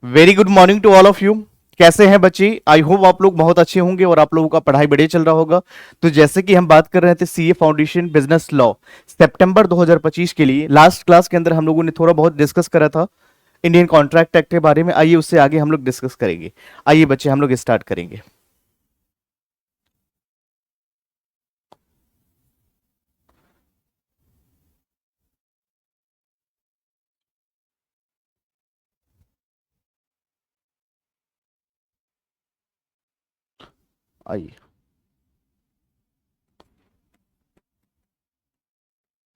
Very good morning to all of you. कैसे हैं बच्चे? आई होप आप लोग बहुत अच्छे होंगे और आप लोगों का पढ़ाई बढ़िया चल रहा होगा। तो जैसे कि हम बात कर रहे थे सीए फाउंडेशन बिजनेस लॉ सितंबर 2025 के लिए, लास्ट क्लास के अंदर हम लोगों ने थोड़ा बहुत डिस्कस करा था इंडियन कॉन्ट्रैक्ट एक्ट के बारे में। आइए उससे आगे हम लोग डिस्कस करेंगे। आइए बच्चे हम लोग स्टार्ट करेंगे। आइए,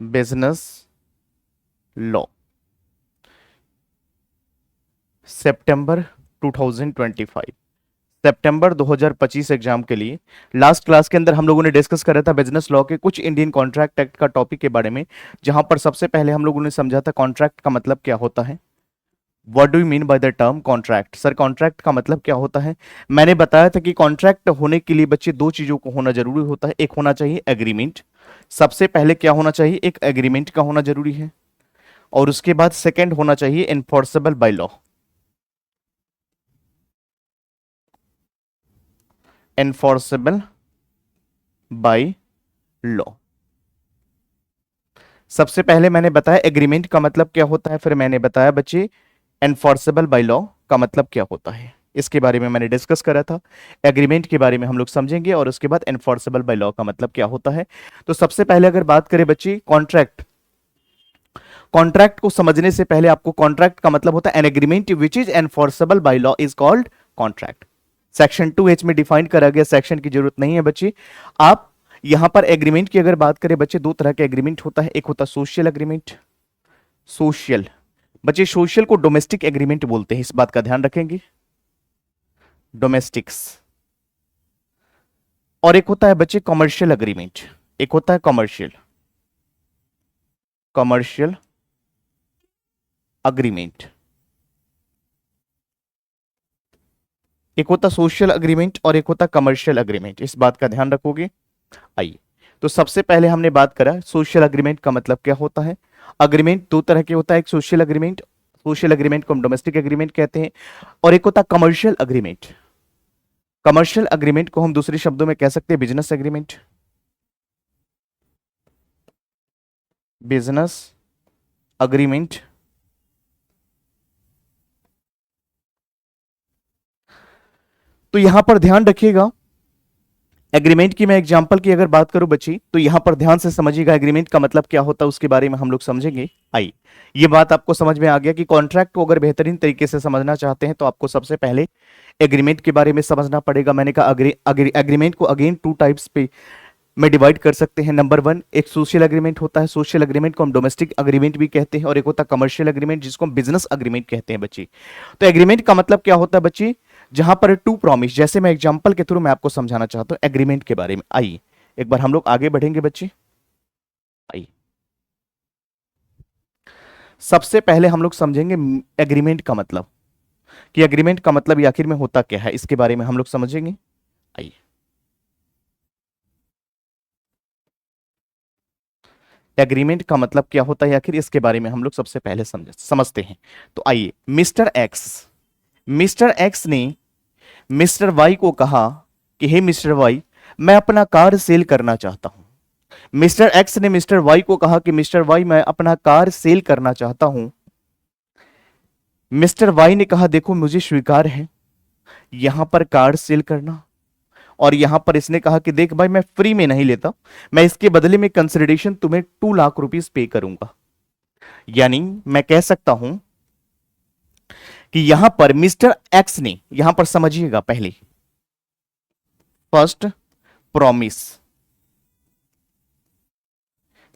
बिजनेस लॉ सितंबर 2025, सितंबर 2025 एग्जाम के लिए लास्ट क्लास के अंदर हम लोगों ने डिस्कस करा था बिजनेस लॉ के कुछ इंडियन कॉन्ट्रैक्ट एक्ट का टॉपिक के बारे में, जहां पर सबसे पहले हम लोगों ने समझा था कॉन्ट्रैक्ट का मतलब क्या होता है। What do you mean by the term contract? Sir contract का मतलब क्या होता है? मैंने बताया था कि कॉन्ट्रैक्ट होने के लिए बच्चे दो चीजों को होना जरूरी होता है। एक होना चाहिए एग्रीमेंट। सबसे पहले क्या होना चाहिए? एक एग्रीमेंट का होना जरूरी है। और उसके बाद सेकेंड होना चाहिए enforceable by law. Enforceable by law. सबसे पहले मैंने बताया एग्रीमेंट का मतलब क्या होता है, फिर मैंने बताया बच्चे एनफोर्सेबल बाय लॉ का मतलब क्या होता है। इसके बारे में मैंने डिस्कस करा था। एग्रीमेंट के बारे में हम लोग समझेंगे और उसके बाद एनफोर्सेबल बाय लॉ का मतलब क्या होता है। तो सबसे पहले अगर बात करें बच्चे कॉन्ट्रैक्ट, कॉन्ट्रैक्ट को समझने से पहले आपको कॉन्ट्रैक्ट का मतलब होता है N agreement which is enforceable by law is called contract. Section 2H में डिफाइन करा गया, सेक्शन की जरूरत नहीं है बच्चे। आप यहां पर एग्रीमेंट की अगर बात करें बच्चे, दो तरह के एग्रीमेंट होता है। एक होता है सोशल एग्रीमेंट। सोशल बच्चे, सोशल को डोमेस्टिक एग्रीमेंट बोलते हैं, इस बात का ध्यान रखेंगे। डोमेस्टिक्स। और एक होता है बच्चे कमर्शियल एग्रीमेंट। एक होता है कमर्शियल, कमर्शियल अग्रीमेंट। एक होता सोशल अग्रीमेंट और एक होता कमर्शियल अग्रीमेंट, इस बात का ध्यान रखोगे। आइए, तो सबसे पहले हमने बात करा सोशल अग्रीमेंट का मतलब क्या होता है। अग्रीमेंट दो तरह के होता है, एक सोशल एग्रीमेंट, सोशल एग्रीमेंट को हम डोमेस्टिक एग्रीमेंट कहते हैं, और एक होता कमर्शियल अग्रीमेंट। कमर्शियल अग्रीमेंट को हम दूसरे शब्दों में कह सकते हैं बिजनेस एग्रीमेंट। Business agreement. तो यहां पर ध्यान रखिएगा, एग्रीमेंट की मैं एग्जांपल की अगर बात करूं बच्ची, तो यहां पर ध्यान से समझिएगा एग्रीमेंट का मतलब क्या होता है, उसके बारे में हम लोग समझेंगे। आइए, ये बात आपको समझ में आ गया कि कॉन्ट्रैक्ट को अगर बेहतरीन तरीके से समझना चाहते हैं तो आपको सबसे पहले एग्रीमेंट के बारे में समझना पड़ेगा। मैंने कहा एग्रीमेंट को अगेन टू टाइप्स पे में डिवाइड कर सकते हैं। नंबर वन, एक सोशल एग्रीमेंट होता है, सोशल एग्रीमेंट को हम डोमेस्टिक अग्रीमेंट भी कहते हैं, और एक होता है कमर्शियल एग्रीमेंट जिसको हम बिजनेस अग्रीमेंट कहते हैं बच्ची। तो एग्रीमेंट का मतलब क्या होता है बच्ची? जहां पर टू प्रॉमिस, जैसे मैं एग्जांपल के थ्रू मैं आपको समझाना चाहता हूं एग्रीमेंट के बारे में। आइए एक बार हम लोग आगे बढ़ेंगे बच्चे। आइए, सबसे पहले हम लोग समझेंगे एग्रीमेंट का मतलब, कि एग्रीमेंट का मतलब ये आखिर में होता क्या है, इसके बारे में हम लोग समझेंगे। आइए, एग्रीमेंट का मतलब क्या होता है आखिर, इसके बारे में हम लोग सबसे पहले समझते हैं। तो आइए, मिस्टर एक्स ने मिस्टर वाई को कहा कि हे मिस्टर वाई, मैं अपना कार सेल करना चाहता हूं। मिस्टर एक्स ने मिस्टर वाई को कहा कि मिस्टर वाई, मैं अपना कार सेल करना चाहता हूं। मिस्टर वाई ने कहा देखो मुझे स्वीकार है यहां पर कार सेल करना, और यहां पर इसने कहा कि देख भाई मैं फ्री में नहीं लेता, मैं इसके बदले में कंसिडरेशन तुम्हें 2 लाख रुपीज पे करूंगा। यानी मैं कह सकता हूं कि यहां पर मिस्टर एक्स ने, यहां पर समझिएगा पहले, first promise,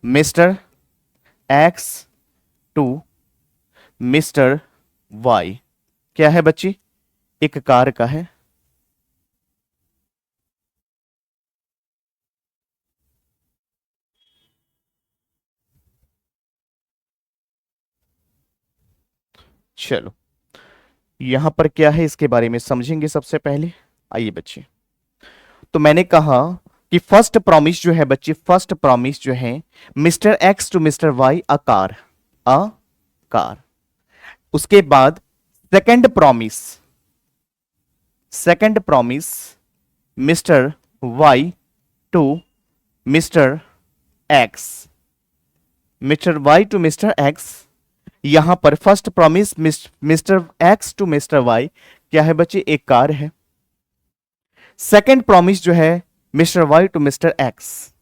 mister X to mister Y, क्या है बच्ची? एक कार का है। चलो, यहां पर क्या है इसके बारे में समझेंगे सबसे पहले। आइए बच्चे, तो मैंने कहा कि फर्स्ट प्रॉमिस जो है बच्चे, फर्स्ट प्रॉमिस जो है mister X to mister Y a car, a car. उसके बाद second promise mister Y to mister X, mister Y to mister X. यहां पर first promise mister X to mister Y क्या है बच्चे, एक कार है। सेकंड प्रॉमिस जो है mister Y to mister X,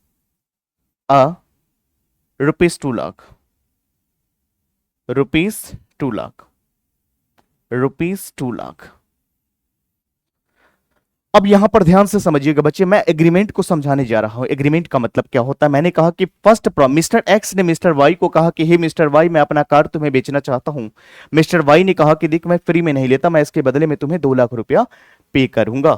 ₹2 lakh, ₹2 lakh, ₹2 lakh. अब यहां पर ध्यान से समझिएगा बच्चे, मैं एग्रीमेंट को समझाने जा रहा हूं। एग्रीमेंट का मतलब क्या होता है। मैंने कहा कि फर्स्ट मिस्टर एक्स ने मिस्टर वाई को कहा कि हे मिस्टर वाई, मैं अपना कार तुम्हें बेचना चाहता हूं। मिस्टर वाई ने कहा कि देख, मैं फ्री में नहीं लेता, मैं इसके बदले में तुम्हें 2 लाख रुपया पे करूंगा।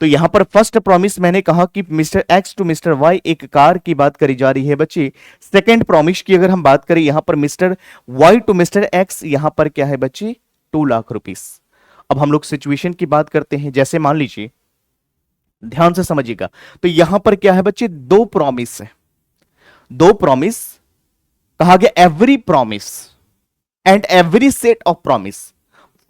तो यहां पर फर्स्ट प्रॉमिस मैंने कहा कि mister X to mister Y, एक कार की बात करी जा रही है बच्चे। सेकेंड प्रॉमिस की अगर हम बात करें, यहां पर mister Y to mister X, यहां पर क्या है बच्चे, 2 लाख रुपीस। अब हम लोग सिचुएशन की बात करते हैं। जैसे मान लीजिए, ध्यान से समझिएगा, तो यहां पर क्या है बच्चे, 2 प्रॉमिस है। 2 प्रॉमिस कहा गया, every promise and every set of promise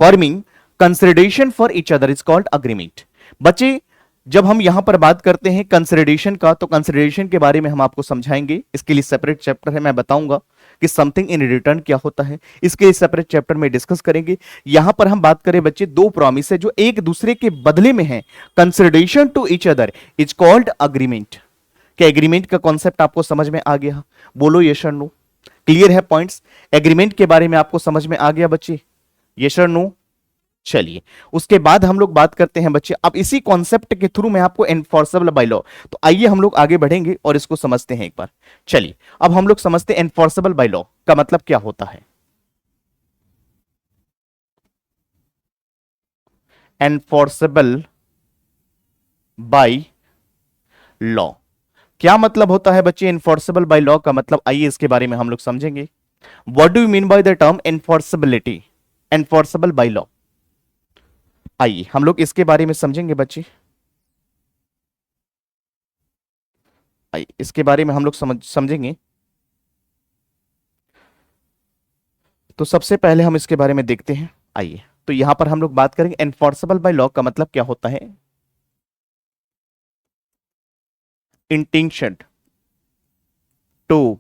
forming consideration for each other is called agreement. बच्चे, जब हम यहां पर बात करते हैं कंसिडरेशन का, तो कंसिडरेशन के बारे में हम आपको समझाएंगे। इसके लिए सेपरेट चैप्टर है, मैं बताऊंगा कि समथिंग इन रिटर्न क्या होता है। इसके लिए सेपरेट चैप्टर में डिस्कस करेंगे। यहां पर हम बात करें बच्चे, 2 प्रॉमिस है जो एक दूसरे के बदले में है। Consideration to each other is called agreement. क्या एग्रीमेंट का कॉन्सेप्ट आपको समझ में आ गया? बोलो यस और नो। क्लियर है पॉइंट्स? एग्रीमेंट के बारे में आपको समझ में आ गया बच्चे? यस और नो। चलिए, उसके बाद हम लोग बात करते हैं बच्चे, अब इसी कॉन्सेप्ट के थ्रू मैं आपको एनफोर्सेबल बाय लॉ, तो आइए हम लोग आगे बढ़ेंगे और इसको समझते हैं एक बार। चलिए, अब हम लोग समझते हैं एनफोर्सेबल बाय लॉ का मतलब क्या होता है। एनफोर्सेबल बाय लॉ क्या मतलब होता है बच्चे? एनफोर्सेबल बाय लॉ का मतलब, आइए इसके बारे में हम लोग समझेंगे। What do you mean by the term enforceability, enforceable by law? आइए हम लोग इसके बारे में समझेंगे बच्चे। आइए इसके बारे में हम लोग समझेंगे। तो सबसे पहले हम इसके बारे में देखते हैं। आइए, तो यहां पर हम लोग बात करेंगे एनफोर्सेबल बाय लॉ का मतलब क्या होता है। Intention to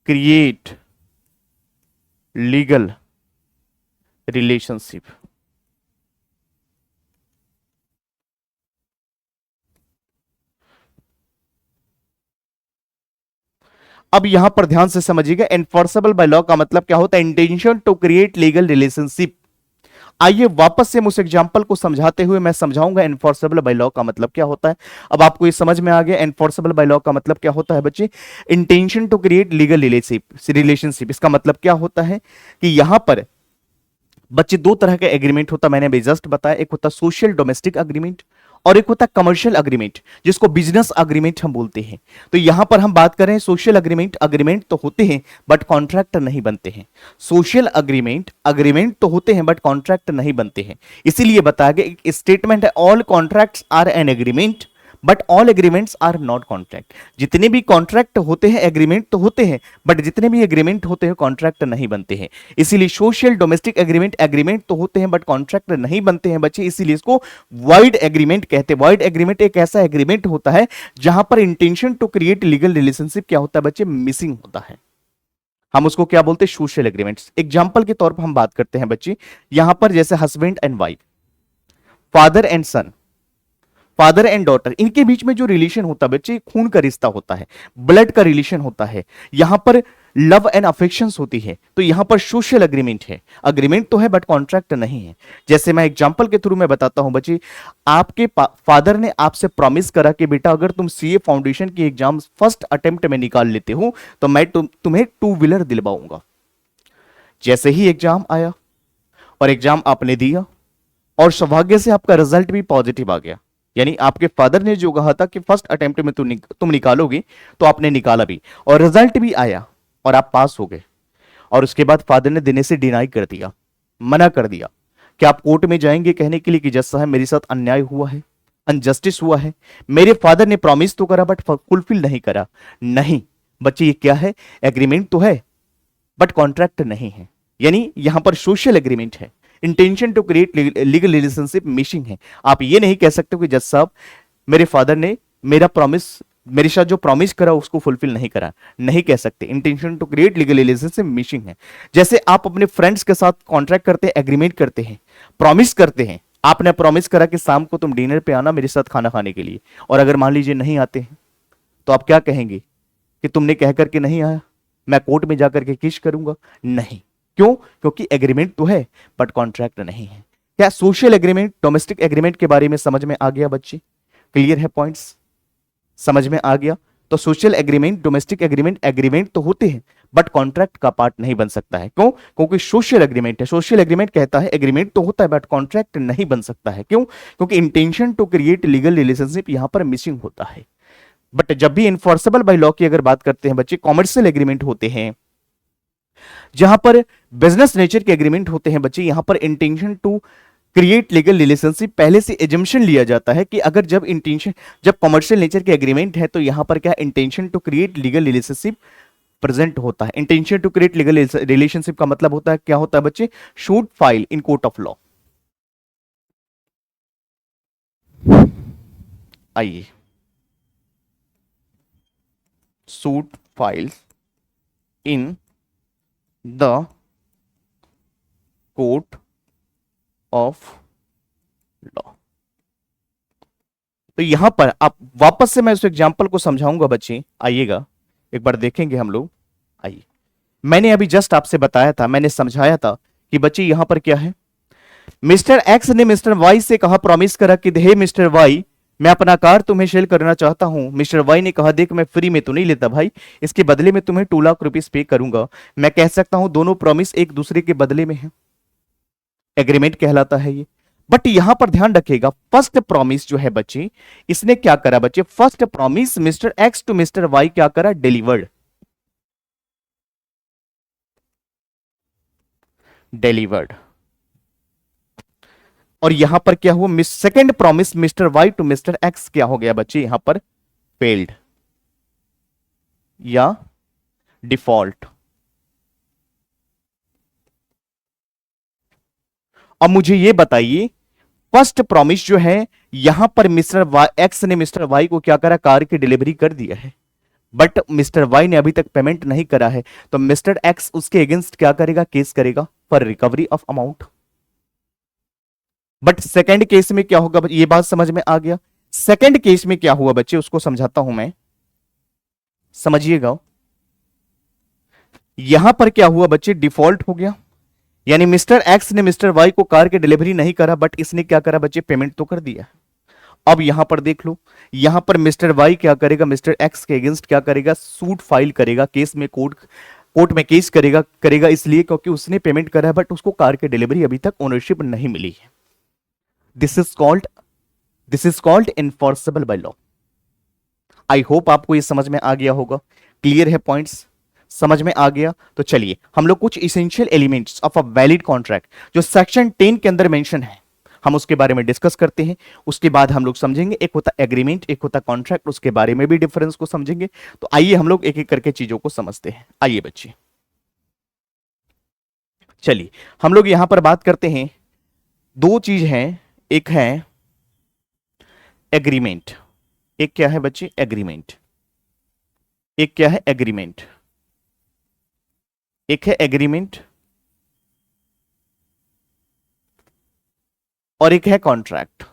create legal relationship. अब यहां पर ध्यान से समझिएगा, एनफोर्सेबल बाय लॉ का मतलब क्या होता है। Intention to create legal relationship. आइए वापस से उस एग्जांपल को समझाते हुए मैं समझाऊंगा एनफोर्सेबल बाय लॉ का मतलब क्या होता है। अब आपको ये समझ में आ गया एनफोर्सेबल बाय लॉ का मतलब क्या होता है बच्चे। Intention to create legal relationship, इसका मतलब क्या होता है कि यहां पर बच्चे 2 तरह का एग्रीमेंट होता है, मैंने अभी जस्ट बताया। एक होता सोशल डोमेस्टिक अग्रीमेंट और एक होता कमर्शियल अग्रीमेंट, जिसको बिजनेस अग्रीमेंट हम बोलते हैं। तो यहां पर हम बात करें सोशल अग्रीमेंट, अग्रीमेंट तो होते हैं बट कॉन्ट्रैक्ट नहीं बनते हैं। सोशल अग्रीमेंट, अग्रीमेंट तो होते हैं बट कॉन्ट्रैक्ट नहीं बनते हैं। इसीलिए बताया गया एक स्टेटमेंट है, all contracts are an agreement but all agreements are not contract. जितने भी कॉन्ट्रैक्ट होते हैं एग्रीमेंट तो होते हैं, बट जितने भी एग्रीमेंट होते हैं कॉन्ट्रैक्ट नहीं बनते हैं। इसीलिए सोशल डोमेस्टिक एग्रीमेंट, एग्रीमेंट तो होते हैं बट कॉन्ट्रैक्ट नहीं बनते हैं बच्चे, इसीलिए इसको वॉइड एग्रीमेंट कहते हैं। वॉइड एग्रीमेंट एक ऐसा एग्रीमेंट होता है जहां पर intention to create legal relationship क्या होता है बच्चे, मिसिंग होता है। हम उसको क्या बोलते हैं, सोशल एग्रीमेंट्स। एग्जाम्पल के तौर पर हम बात करते हैं बच्चे, यहां पर जैसे husband and wife, father and son, father and daughter, इनके बीच में जो रिलेशन होता है बच्चे, खून का रिश्ता होता है, ब्लड का रिलेशन होता है। यहां पर लव एंड अफेक्शंस होती है। तो यहां पर सोशल एग्रीमेंट है, अग्रीमेंट तो है बट कॉन्ट्रैक्ट नहीं है। जैसे मैं एग्जांपल के थ्रू में बताता हूं बच्चे, आपके फादर ने आपसे प्रॉमिस करा कि बेटा अगर तुम सीए फाउंडेशन की एग्जाम फर्स्ट अटेम्प्ट में निकाल लेते हो तो मैं तुम्हें 2 व्हीलर दिलवाऊंगा। जैसे ही एग्जाम आया और एग्जाम आपने दिया और सौभाग्य से आपका रिजल्ट भी पॉजिटिव आ गया, यानी आपके फादर ने जो कहा था कि फर्स्ट अटेम्प्ट में तुम निकालोगे, तो आपने निकाला भी और रिजल्ट भी आया और आप पास हो गए। और उसके बाद फादर ने देने से डिनाई कर दिया, मना कर दिया कि आप कोर्ट में जाएंगे कहने के लिए कि जज साहब मेरे साथ अन्याय हुआ है, अनजस्टिस हुआ है, मेरे फादर ने प्रॉमिस तो करा बट फुलफिल नहीं करा। नहीं बच्चे, ये क्या है, एग्रीमेंट तो है बट कॉन्ट्रैक्ट नहीं है। यानी यहां पर सोशल एग्रीमेंट है, intention to create legal relationship missing है। आप ये नहीं कह सकते कि जज साहब मेरे फादर ने मेरा प्रॉमिस, मेरे साथ जो प्रॉमिस करा उसको फुलफिल नहीं करा, नहीं कह सकते। Intention to create legal relationship missing है। जैसे आप अपने फ्रेंड्स के साथ कॉन्ट्रैक्ट करते हैं, एग्रीमेंट करते हैं, प्रॉमिस करते हैं, आपने प्रॉमिस करा कि शाम को तुम डिनर पे आना मेरे साथ खाना खाने के लिए, और अगर मान लीजिए नहीं आते हैं तो आप क्या कहेंगे कि तुमने कह करके नहीं आया, मैं कोर्ट में जाकर के किस करूंगा? नहीं। क्यों? क्योंकि एग्रीमेंट तो है बट कॉन्ट्रैक्ट नहीं है। क्या सोशल एग्रीमेंट, डोमेस्टिक एग्रीमेंट के बारे में समझ में आ गया बच्चे? क्लियर है? पॉइंट्स समझ में आ गया? तो social agreement, domestic agreement, agreement तो होते हैं बट कॉन्ट्रैक्ट का पार्ट नहीं बन सकता है। क्यों? क्योंकि सोशल एग्रीमेंट है। सोशल एग्रीमेंट कहता है एग्रीमेंट तो होता है बट कॉन्ट्रैक्ट नहीं बन सकता है। क्यों? क्योंकि intention to create legal relationship यहां पर मिसिंग होता है। बट जब भी इन्फोर्सेबल बाय लॉ की अगर बात करते हैं बच्चे, कॉमर्शियल एग्रीमेंट होते हैं, जहां पर बिजनेस नेचर के एग्रीमेंट होते हैं बच्चे, यहां पर intention to create legal relationship पहले से एजम्पशन लिया जाता है कि अगर जब कॉमर्शियल नेचर के एग्रीमेंट है तो यहां पर क्या intention to create legal relationship present होता है। Intention to create legal relationship का मतलब होता है, क्या होता है बच्चे? Should file in court of law. आइए, suit file in the court of law. तो यहां पर आप वापस से मैं उस एग्जांपल को समझाऊंगा बच्चे, आइएगा एक बार देखेंगे हम लोग। आइए, मैंने अभी जस्ट आपसे बताया था, मैंने समझाया था कि बच्चे यहां पर क्या है, मिस्टर एक्स ने मिस्टर वाई से कहा, प्रॉमिस करा कि हे मिस्टर वाई, मैं अपना कार तुम्हें सेल करना चाहता हूं। मिस्टर वाई ने कहा देख मैं फ्री में तो नहीं लेता भाई, इसके बदले में तुम्हें 2 लाख रुपीस पे करूंगा। मैं कह सकता हूं दोनों प्रॉमिस एक दूसरे के बदले में है, एग्रीमेंट कहलाता है ये। बट यहां पर ध्यान रखिएगा, फर्स्ट प्रॉमिस जो है बच्चे, इसने क्या करा बच्चे, first promise mister X to mister Y क्या करा, डिलीवर्ड, डिलीवर्ड। और यहां पर क्या हुआ, second promise mister Y to mister X क्या हो गया बच्चे, यहां पर फेल्ड या डिफॉल्ट। अब मुझे यह बताइए, फर्स्ट प्रॉमिस जो है यहां पर मिस्टर एक्स ने मिस्टर वाई को क्या करा, कार की डिलीवरी कर दिया है, बट मिस्टर वाई ने अभी तक पेमेंट नहीं करा है, तो मिस्टर एक्स उसके अगेंस्ट क्या करेगा, केस करेगा for recovery of amount. But second case में क्या होगा, ये बात समझ में आ गया? सेकंड केस में क्या हुआ बच्चे, उसको समझाता हूं मैं, समझिएगा। यहां पर क्या हुआ बच्चे, डिफॉल्ट हो गया, यानी मिस्टर एक्स ने मिस्टर वाई को कार की डिलीवरी नहीं करा, बट इसने क्या करा बच्चे, पेमेंट तो कर दिया। अब यहां पर देख लो, यहां पर मिस्टर वाई क्या करेगा, मिस्टर एक्स के अगेंस्ट क्या करेगा, सूट फाइल करेगा, केस में कोर्ट में केस करेगा इसलिए क्योंकि उसने पेमेंट करा है बट उसको कार की डिलीवरी अभी तक ओनरशिप नहीं मिली है। This is called enforceable by law. I hope आपको ये समझ में आ गया होगा। क्लियर है? पॉइंट्स समझ में आ गया? तो चलिए हम लोग कुछ essential elements of a valid contract जो सेक्शन 10 के अंदर मेंशन है, हम उसके बारे में डिस्कस करते हैं। उसके बाद हम लोग समझेंगे, एक होता एग्रीमेंट, एक होता कॉन्ट्रैक्ट, उसके बारे में भी डिफरेंस को समझेंगे। तो आइए हम लोग एक एक करके चीजों को समझते हैं। आइए बच्चे, चलिए हम लोग यहां पर बात करते हैं, 2 चीज हैं, एक है एग्रीमेंट, एक क्या है बच्चे, एग्रीमेंट। एक क्या है, एग्रीमेंट। एक है एग्रीमेंट और एक है कॉन्ट्रैक्ट।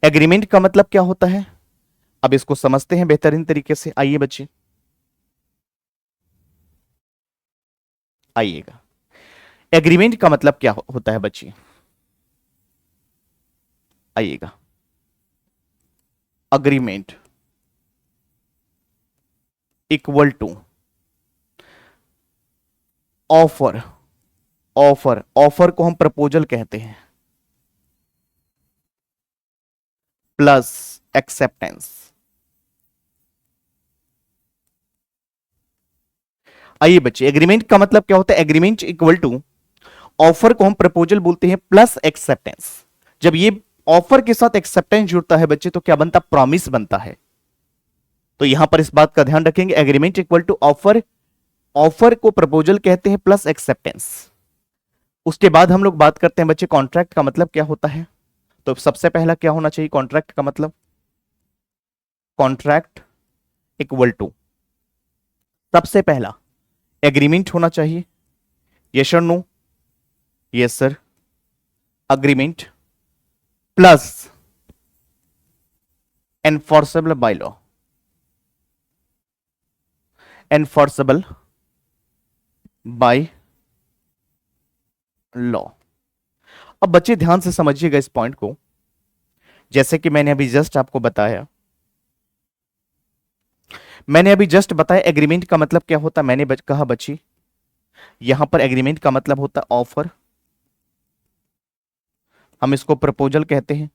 एग्रीमेंट का मतलब क्या होता है, अब इसको समझते हैं बेहतरीन तरीके से। आइए बच्चे, आइएगा, एग्रीमेंट का मतलब क्या होता है बच्चे, आइएगा। Agreement equal to offer, offer को हम प्रपोजल कहते हैं, प्लस एक्सेप्टेंस। आइए बच्चे, एग्रीमेंट का मतलब क्या होता है, एग्रीमेंट इक्वल टू ऑफर को हम प्रपोजल बोलते हैं प्लस एक्सेप्टेंस। जब ये ऑफर के साथ एक्सेप्टेंस जुड़ता है बच्चे तो क्या बनता, प्रॉमिस बनता है। तो यहां पर इस बात का ध्यान रखेंगे, agreement equal to offer, offer को प्रपोजल कहते हैं प्लस एक्सेप्टेंस। उसके बाद हम लोग बात करते हैं बच्चे कॉन्ट्रैक्ट का मतलब क्या होता है। तो सबसे पहला क्या होना चाहिए कॉन्ट्रैक्ट का मतलब, कॉन्ट्रैक्ट इक्वल टू सबसे पहला एग्रीमेंट होना चाहिए, यस और no, yes sir, agreement plus enforceable by law, enforceable by law. अब बच्चे ध्यान से समझिएगा इस पॉइंट को, जैसे कि मैंने अभी जस्ट आपको बताया, एग्रीमेंट का मतलब क्या होता है, मैंने कहा बच्ची यहां पर एग्रीमेंट का मतलब होता है ऑफर, हम इसको प्रपोजल कहते हैं,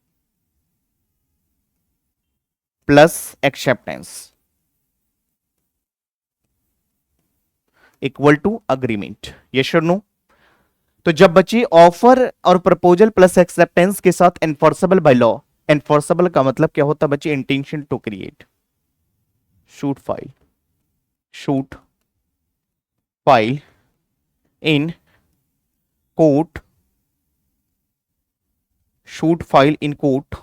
plus acceptance equal to agreement, yes और नो। तो जब बच्ची ऑफर और प्रपोजल प्लस एक्सेप्टेंस के साथ एनफोर्सेबल बाय लॉ, एनफोर्सेबल का मतलब क्या होता है बच्ची, intention to create, suit file in court, suit file in court,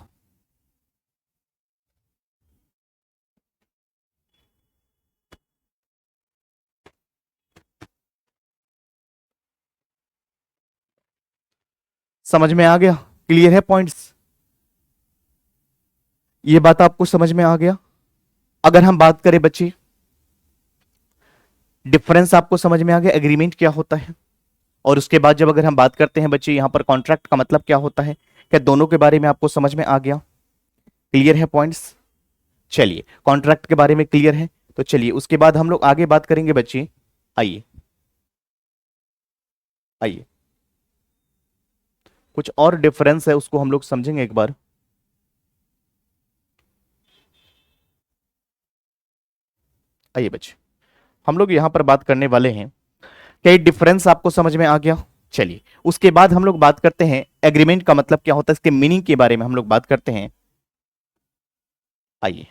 समझ में आ गया, क्लियर है पॉइंट्स, ये बात आपको समझ में आ गया। अगर हम बात करें बच्ची, डिफरेंस आपको समझ में आ गया एग्रीमेंट क्या होता है, और उसके बाद जब अगर हम बात करते हैं बच्चे यहां पर कॉन्ट्रैक्ट का मतलब क्या होता है, क्या दोनों के बारे में आपको समझ में आ गया, क्लियर है पॉइंट्स। चलिए कॉन्ट्रैक्ट के बारे में क्लियर है, तो चलिए उसके बाद हम लोग आगे बात करेंगे बच्चे, आइए आइए कुछ और डिफरेंस है उसको हम लोग समझेंगे एक बार। आइए बच्चे हम लोग यहां पर बात करने वाले हैं, क्या ये डिफरेंस आपको समझ में आ गया। चलिए उसके बाद हम लोग बात करते हैं एग्रीमेंट का मतलब क्या होता है, इसके मीनिंग के बारे में हम लोग बात करते हैं। आइए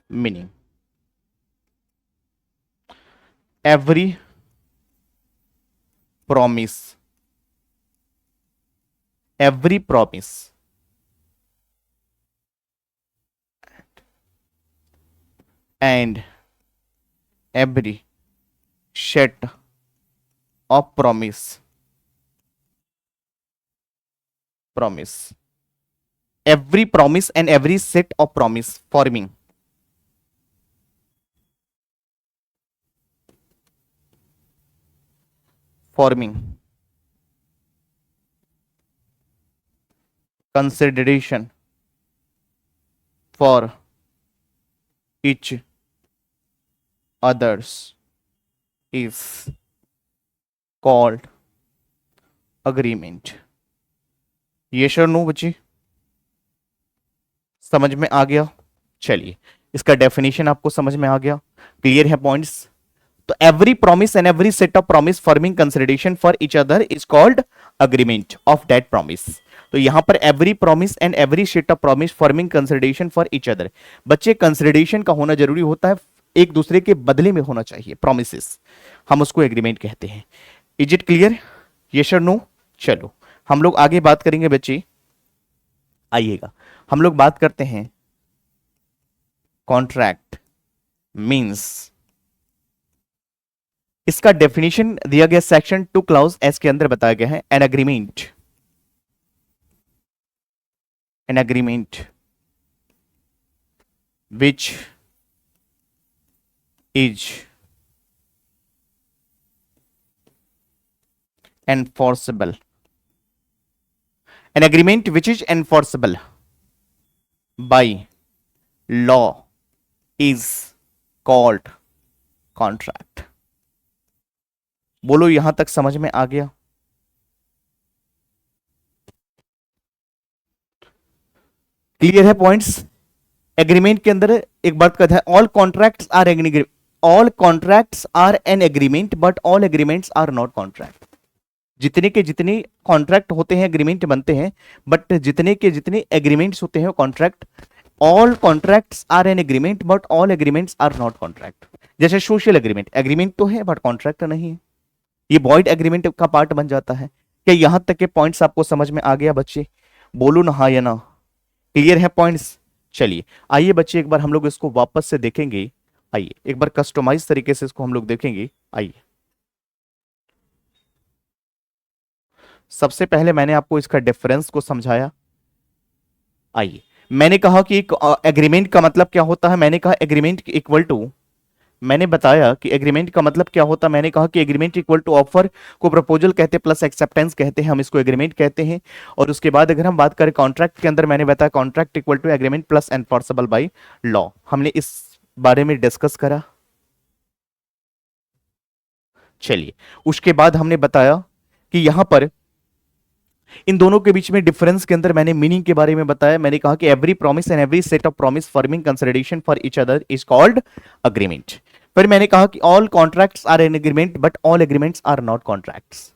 meaning, every promise, every promise and every set of promise, every promise and every set of promise forming consideration for each others is called agreement। ये श्योर नो बच्ची, समझ में आ गया। चलिए इसका डेफिनेशन आपको समझ में आ गया, क्लियर है पॉइंट्स। तो every promise and every set of promise forming consideration for each other is called agreement of that promise. तो यहां पर every promise and every set of promise forming consideration for each other, बच्चे consideration का होना जरूरी होता है, एक दूसरे के बदले में होना चाहिए प्रोमिसेस, हम उसको एग्रीमेंट कहते हैं। इज इट क्लियर, यस और नो। चलो हम लोग आगे बात करेंगे बच्चे, आइएगा हम लोग बात करते हैं कॉन्ट्रैक्ट मींस, इसका डेफिनेशन दिया गया सेक्शन 2 क्लाउज एस के अंदर बताया गया है, N agreement which is enforceable, an agreement which is enforceable by law is called contract। बोलो यहां तक समझ में आ गया, क्लियर है पॉइंट्स। एग्रीमेंट के अंदर एक बात कहता है, all contracts are an agreement but all agreements are not contract. जितने के जितने कॉन्ट्रैक्ट होते हैं एग्रीमेंट बनते हैं, बट जितने के जितने एग्रीमेंट्स होते हैं contract, all contracts are an agreement but all agreements are not contract. जैसे सोशल एग्रीमेंट, एग्रीमेंट तो है बट कॉन्ट्रैक्ट नहीं है, ये वॉइड एग्रीमेंट का पार्ट बन जाता है। क्या यहां तक के पॉइंट्स आपको समझ में आ गया बच्चे? बोलो ना हाँ या ना, क्लियर है पॉइंट्स? चलिए आइए बच्चे एक बार हम लोग इसको वापस से देखेंगे। आइए एक बार कस्टमाइज तरीके से इसको हम लोग देखेंगे। आइए सबसे पहले मैंने आपको इसका डिफरेंस को समझाया। आइए मैंने कहा कि एक एग्रीमेंट का मतलब क्या होता है, मैंने कहा एग्रीमेंट इक्वल टू, मैंने बताया कि एग्रीमेंट का मतलब क्या होता है, मैंने कहा कि एग्रीमेंट इक्वल टू ऑफर को प्रपोजल कहते हैं प्लस एक्सेप्टेंस कहते हैं, हम इसको एग्रीमेंट कहते हैं। और उसके बाद अगर हम बात करें कॉन्ट्रैक्ट के अंदर, मैंने बताया contract equal to agreement plus enforceable by law, हमने इस बारे में डिस्कस करा। चलिए उसके बाद हमने बताया कि यहां पर इन दोनों के बीच में डिफरेंस के अंदर मैंने मीनिंग के बारे में बताया। मैंने कहा कि every promise and every set of promise forming consideration for each other is called agreement. फिर मैंने कहा कि all contracts are an agreement but all agreements are not contracts.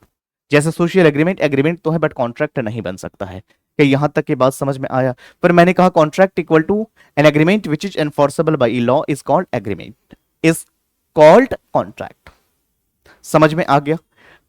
जैसे सोशल एग्रीमेंट एग्रीमेंट तो है बट कॉन्ट्रैक्ट नहीं बन सकता है। क्या यहां तक की बात समझ में आया? फिर मैंने कहा contract equal to an agreement which is enforceable by law is called agreement is called contract. समझ में आ गया?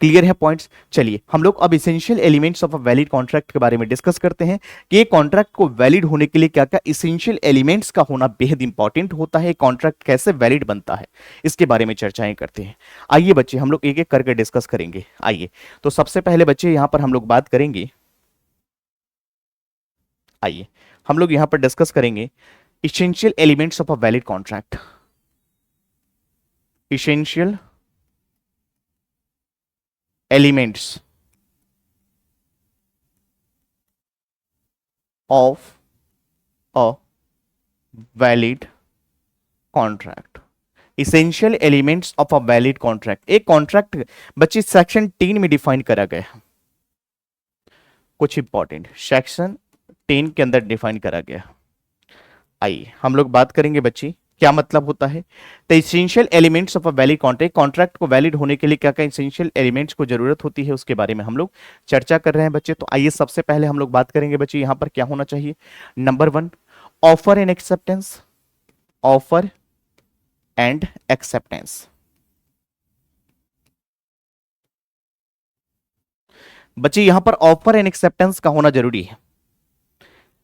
क्लियर है पॉइंट्स? चलिए हम लोग अब essential elements of a valid contract के बारे में डिस्कस करते हैं कि एक कॉन्ट्रैक्ट को वैलिड होने के लिए क्या क्या इसेंशियल एलिमेंट्स का होना बेहद इंपॉर्टेंट होता है, कॉन्ट्रैक्ट कैसे वैलिड बनता है, इसके बारे में चर्चाएं करते हैं। आइए बच्चे हम लोग एक एक करके डिस्कस करेंगे। आइए तो सबसे पहले बच्चे यहां पर हम लोग बात करेंगे, आइए हम लोग यहां पर डिस्कस करेंगे essential elements of a valid contract. Essential elements of a valid contract. Essential elements of a valid contract, एक कॉन्ट्रैक्ट बच्चे सेक्शन 3 में डिफाइन करा गया है, कुछ इंपॉर्टेंट सेक्शन 10 के अंदर डिफाइन करा गया। आइए हम लोग बात करेंगे बच्ची क्या मतलब होता है। The essential elements of a valid contract, contract को वैलिड होने के लिए क्या क्या इसेंशियल एलिमेंट्स को जरूरत होती है उसके बारे में हम लोग चर्चा कर रहे हैं बच्चे। तो आइए सबसे पहले हम लोग बात करेंगे बच्चे यहां पर क्या होना चाहिए। Number 1, offer and acceptance, offer and acceptance. बच्चे यहां पर ऑफर एंड एक्सेप्टेंस का होना जरूरी है।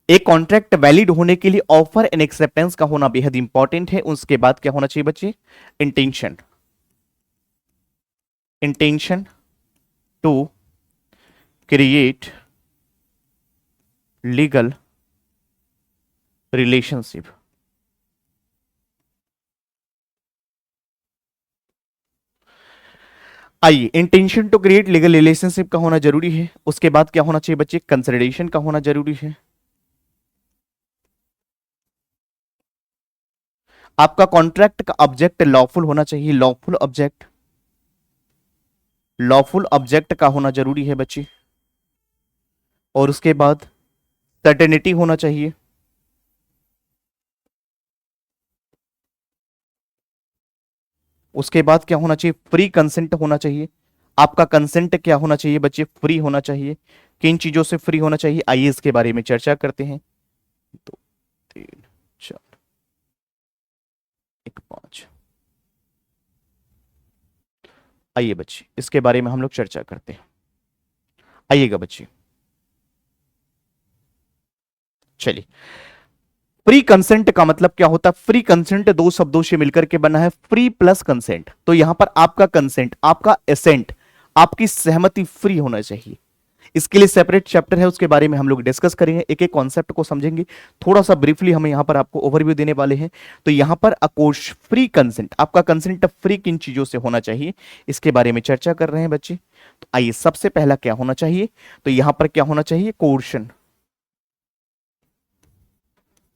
एक कॉन्ट्रैक्ट वैलिड होने के लिए ऑफर एंड एक्सेप्टेंस का होना बेहद इंपॉर्टेंट है। उसके बाद क्या होना चाहिए बच्चे? Intention, intention to create legal relationship. आइए intention to create legal relationship का होना जरूरी है। उसके बाद क्या होना चाहिए बच्चे? कंसिडरेशन का होना जरूरी है। आपका कॉन्ट्रैक्ट का ऑब्जेक्ट लॉफुल होना चाहिए, लॉफुल ऑब्जेक्ट, लॉफुल ऑब्जेक्ट का होना जरूरी है बच्चे। और उसके बाद सर्टेनिटी होना चाहिए। उसके बाद क्या होना चाहिए? फ्री कंसेंट होना चाहिए। आपका कंसेंट क्या होना चाहिए बच्चे? फ्री होना चाहिए। किन चीजों से फ्री होना चाहिए आइए इसके बारे में चर्चा करते हैं। 2 3 4 1 5, आइए बच्चे इसके बारे में हम लोग चर्चा करते हैं। आइएगा बच्चे, चलिए फ्री कंसेंट का मतलब क्या होता है? फ्री कंसेंट दो शब्दों से मिलकर के बना है, फ्री प्लस कंसेंट। तो यहां पर आपका कंसेंट, आपका एसेंट, आपकी सहमति फ्री होना चाहिए। इसके लिए सेपरेट चैप्टर है, उसके बारे में हम लोग डिस्कस करेंगे, एक एक कॉन्सेप्ट को समझेंगे। थोड़ा सा ब्रीफली हम यहां पर आपको ओवरव्यू देने वाले हैं। तो यहां पर अकोर्स फ्री कंसेंट, आपका कंसेंट फ्री किन चीजों से होना चाहिए इसके बारे में चर्चा कर रहे हैं बच्चे। तो आइए सबसे पहला क्या होना चाहिए? तो यहां पर क्या होना चाहिए? Coercion,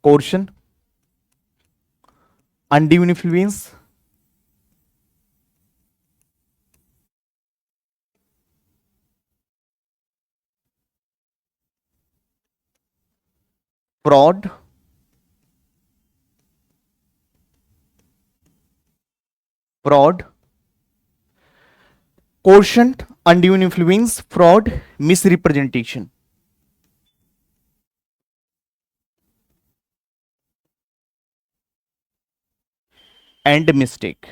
coercion, undue influence, fraud, fraud, coercion, undue influence, fraud, misrepresentation. And mistake.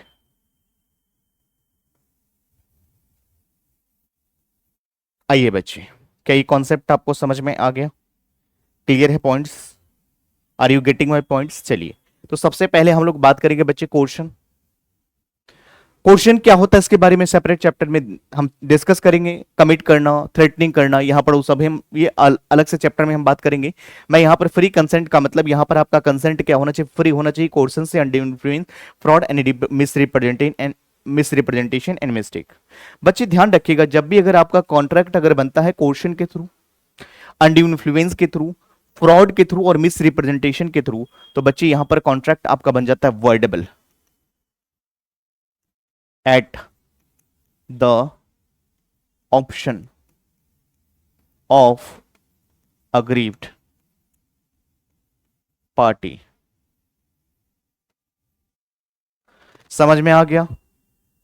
आइए बच्चे, क्या ये कॉन्सेप्ट आपको समझ में आ गया? क्लियर है points? Are you getting my points? चलिए, तो सबसे पहले हम लोग बात करेंगे बच्चे क्वेश्चन। क्वेश्चन क्या होता है इसके बारे में सेपरेट चैप्टर में हम डिस्कस करेंगे। कमिट करना, थ्रेटनिंग करना, यहां पर वो सब हम ये अलग से चैप्टर में हम बात करेंगे। मैं यहां पर फ्री कंसेंट का मतलब यहां पर आपका कंसेंट क्या होना चाहिए? फ्री होना चाहिए क्वेश्चन से, under influence, fraud and misrepresentation and mistake. बच्चे ध्यान रखिएगा, जब भी अगर आपका कॉन्ट्रैक्ट अगर बनता है क्वेश्चन के थ्रू, अंडर इन्फ्लुएंस के थ्रू, फ्रॉड के थ्रू और मिस रिप्रेजेंटेशन के थ्रू, तो बच्चे यहां पर कॉन्ट्रैक्ट आपका बन जाता है voidable at the option of aggrieved party. समझ में आ गया?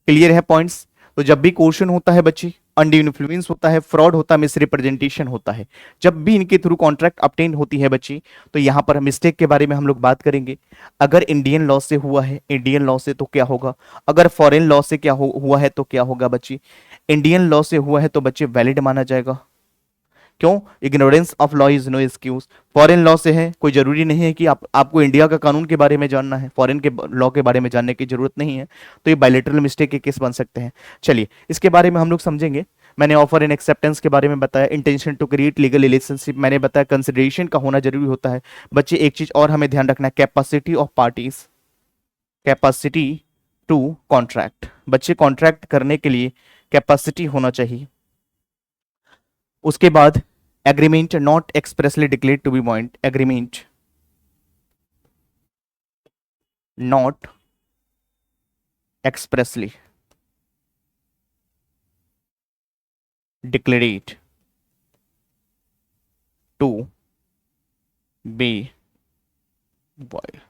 क्लियर है पॉइंट्स? तो जब भी क्वेश्चन होता है बच्चे, अंडर इन्फ्लुएंस होता है, फ्रॉड होता है, मिसरिप्रेजेंटेशन होता है, जब भी इनके थ्रू कॉन्ट्रैक्ट ऑब्टेन होती है बच्ची, तो यहां पर मिस्टेक के बारे में हम लोग बात करेंगे। अगर इंडियन लॉ से हुआ है, इंडियन लॉ से तो क्या होगा? अगर फॉरेन लॉ से क्या हुआ है तो क्या होगा बच्ची? इंडियन लॉ से हुआ है तो बच्चे वैलिड माना जाएगा। क्यों? Ignorance of law is no excuse. Foreign law से है, कोई जरूरी नहीं है कि आपको इंडिया का कानून के बारे में जानना है, फॉरेन के लॉ के बारे में जानने की जरूरत नहीं है। तो ये बायलैटरल मिस्टेक के केस बन सकते हैं। चलिए, इसके बारे में हम लोग समझेंगे। मैंने ऑफर एंड एक्सेप्टेंस के बारे में बताया, intention to create legal relationship मैंने बताया, कंसिडरेशन का होना जरूरी होता है। बच्चे एक चीज और हमें ध्यान रखना है, capacity of parties, capacity to contract. बच्चे कॉन्ट्रैक्ट करने के लिए कैपेसिटी होना चाहिए। उसके बाद agreement not expressly declared to be bind, agreement not expressly declared to be boiled.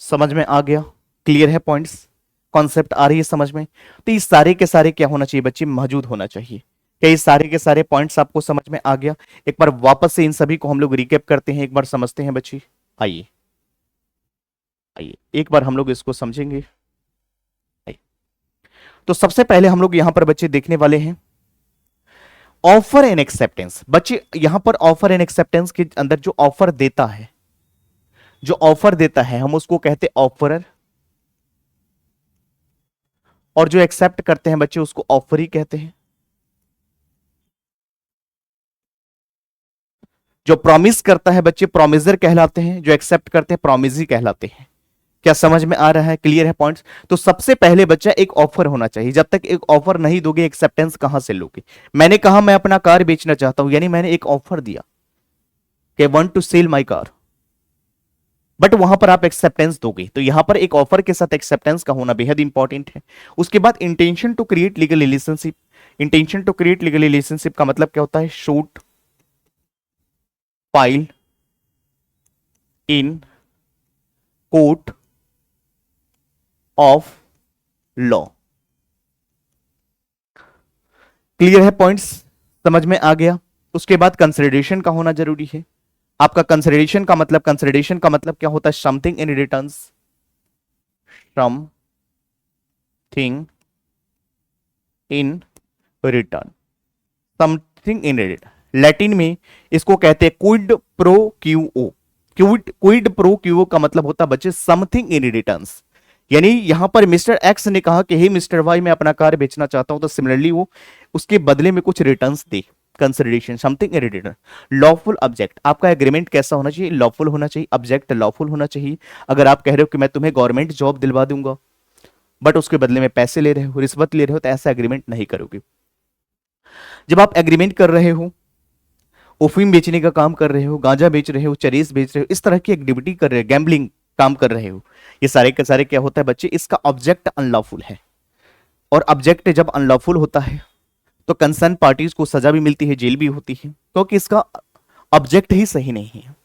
समझ में आ गया? क्लियर है पॉइंट्स? कॉन्सेप्ट आ रही है समझ में? तो ये सारे के सारे क्या होना चाहिए बच्चे? मौजूद होना चाहिए। क्या ये सारे के सारे पॉइंट्स आपको समझ में आ गया? एक बार वापस से इन सभी को हम लोग रिकैप करते हैं, एक बार समझते हैं बच्चे। आइए आइए एक बार हम लोग इसको समझेंगे। आइए, तो सबसे पहले हम लोग यहां पर बच्चे देखने वाले हैं ऑफर एंड एक्सेप्टेंस। बच्चे यहां पर ऑफर एंड एक्सेप्टेंस के अंदर जो ऑफर देता है, जो ऑफर देता है हम उसको कहते हैं ऑफरर, और जो एक्सेप्ट करते हैं बच्चे उसको ऑफरी कहते हैं। जो प्रॉमिस करता है बच्चे प्रॉमिसर कहलाते हैं, जो एक्सेप्ट करते हैं प्रॉमिसी कहलाते हैं। क्या समझ में आ रहा है? क्लियर है पॉइंट्स? तो सबसे पहले बच्चा एक ऑफर होना चाहिए। जब तक एक ऑफर नहीं दोगे एक्सेप्टेंस कहां से लोगे? मैंने कहा मैं अपना कार बेचना चाहता हूं, यानी मैंने एक ऑफर दिया कि want to sell my car, but वहां पर आप एक्सेप्टेंस दोगे। तो यहां पर एक ऑफर के साथ एक्सेप्टेंस का होना बेहद इंपॉर्टेंट है। उसके बाद intention to create legal relationship. Intention to create legal relationship का मतलब क्या होता है? Suit file in court of law. Clear है पॉइंट्स? समझ में आ गया? उसके बाद कंसिडरेशन का होना जरूरी है। आपका कंसिडरेशन का मतलब, कंसिडरेशन का मतलब क्या होता है? Something in return, something in return, something in return. Latin में इसको कहते हैं क्विड प्रो क्यूओ। क्विड प्रो क्यूओ का मतलब होता है बच्चे समथिंग इन रिटर्न। यानी यहां पर मिस्टर एक्स ने कहा कि हे मिस्टर वाई मैं अपना कार बेचना चाहता हूं, तो सिमिलरली वो उसके बदले में कुछ returns they. Consideration something in return. Lawful object, आपका एग्रीमेंट कैसा होना चाहिए? लॉफुल होना चाहिए, ऑब्जेक्ट लॉफुल होना चाहिए। अगर आप कह रहे हो कि मैं तुम्हें गवर्नमेंट जॉब दिलवा दूंगा, बट उसके बदले में पैसे ले रहे हो, रिश्वत ले रहे हो, तो ऐसा एग्रीमेंट नहीं करोगे। जब आप एग्रीमेंट कर रहे हो, ओफीम बेचने का काम कर रहे हो, गांजा बेच रहे हो, चरेस बेच रहे हो, इस तरह की एक्टिविटी कर रहे हो, गैम्बलिंग काम कर रहे हो, ये सारे के सारे क्या होता है बच्चे? इसका ऑब्जेक्ट अनलॉफुल है। और ऑब्जेक्ट जब अनलॉफुल होता है तो कंसर्न पार्टीज को सजा भी मिलती है, जेल भी होती है, क्योंकि इसका ऑब्जेक्ट ही सही नहीं है।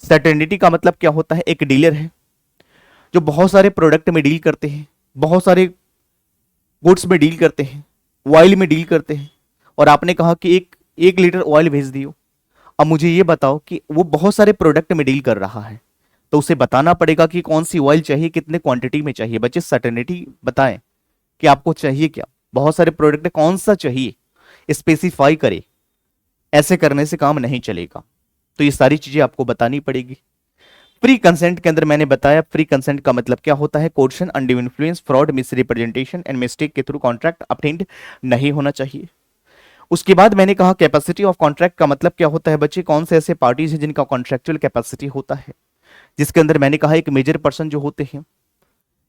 सर्टेनिटी का मतलब क्या होता है? एक डीलर है जो बहुत सारे प्रोडक्ट में डील करते हैं, बहुत सारे गुड्स में डील करते हैं, ऑयल में डील करते हैं, और आपने कहा कि एक लीटर ऑयल भेज दियो। अब मुझे ये बताओ कि वो बहुत सारे प्रोडक्ट में डील कर रहा है, तो उसे बताना पड़ेगा कि कौन सी ऑयल चाहिए, कितने क्वांटिटी में चाहिए। बच्चे सर्टेनिटी बताएं कि आपको चाहिए क्या, बहुत सारे प्रोडक्ट कौन सा चाहिए, स्पेसिफाई करे। ऐसे करने से काम नहीं चलेगा, तो ये सारी चीजें आपको बतानी पड़ेगी। प्री कंसेंट के अंदर मैंने बताया, प्री कंसेंट का मतलब क्या होता है, coercion, undue influence, fraud, misrepresentation and mistake के थ्रू कॉन्ट्रैक्ट obtained नहीं होना चाहिए। उसके बाद मैंने कहा कैपेसिटी ऑफ कॉन्ट्रैक्ट का मतलब क्या होता है बच्चे, कौन से ऐसे पार्टीज हैं जिनका कॉन्ट्रेक्चुअल कैपेसिटी होता है, जिसके अंदर मैंने कहा एक मेजर पर्सन जो होते हैं,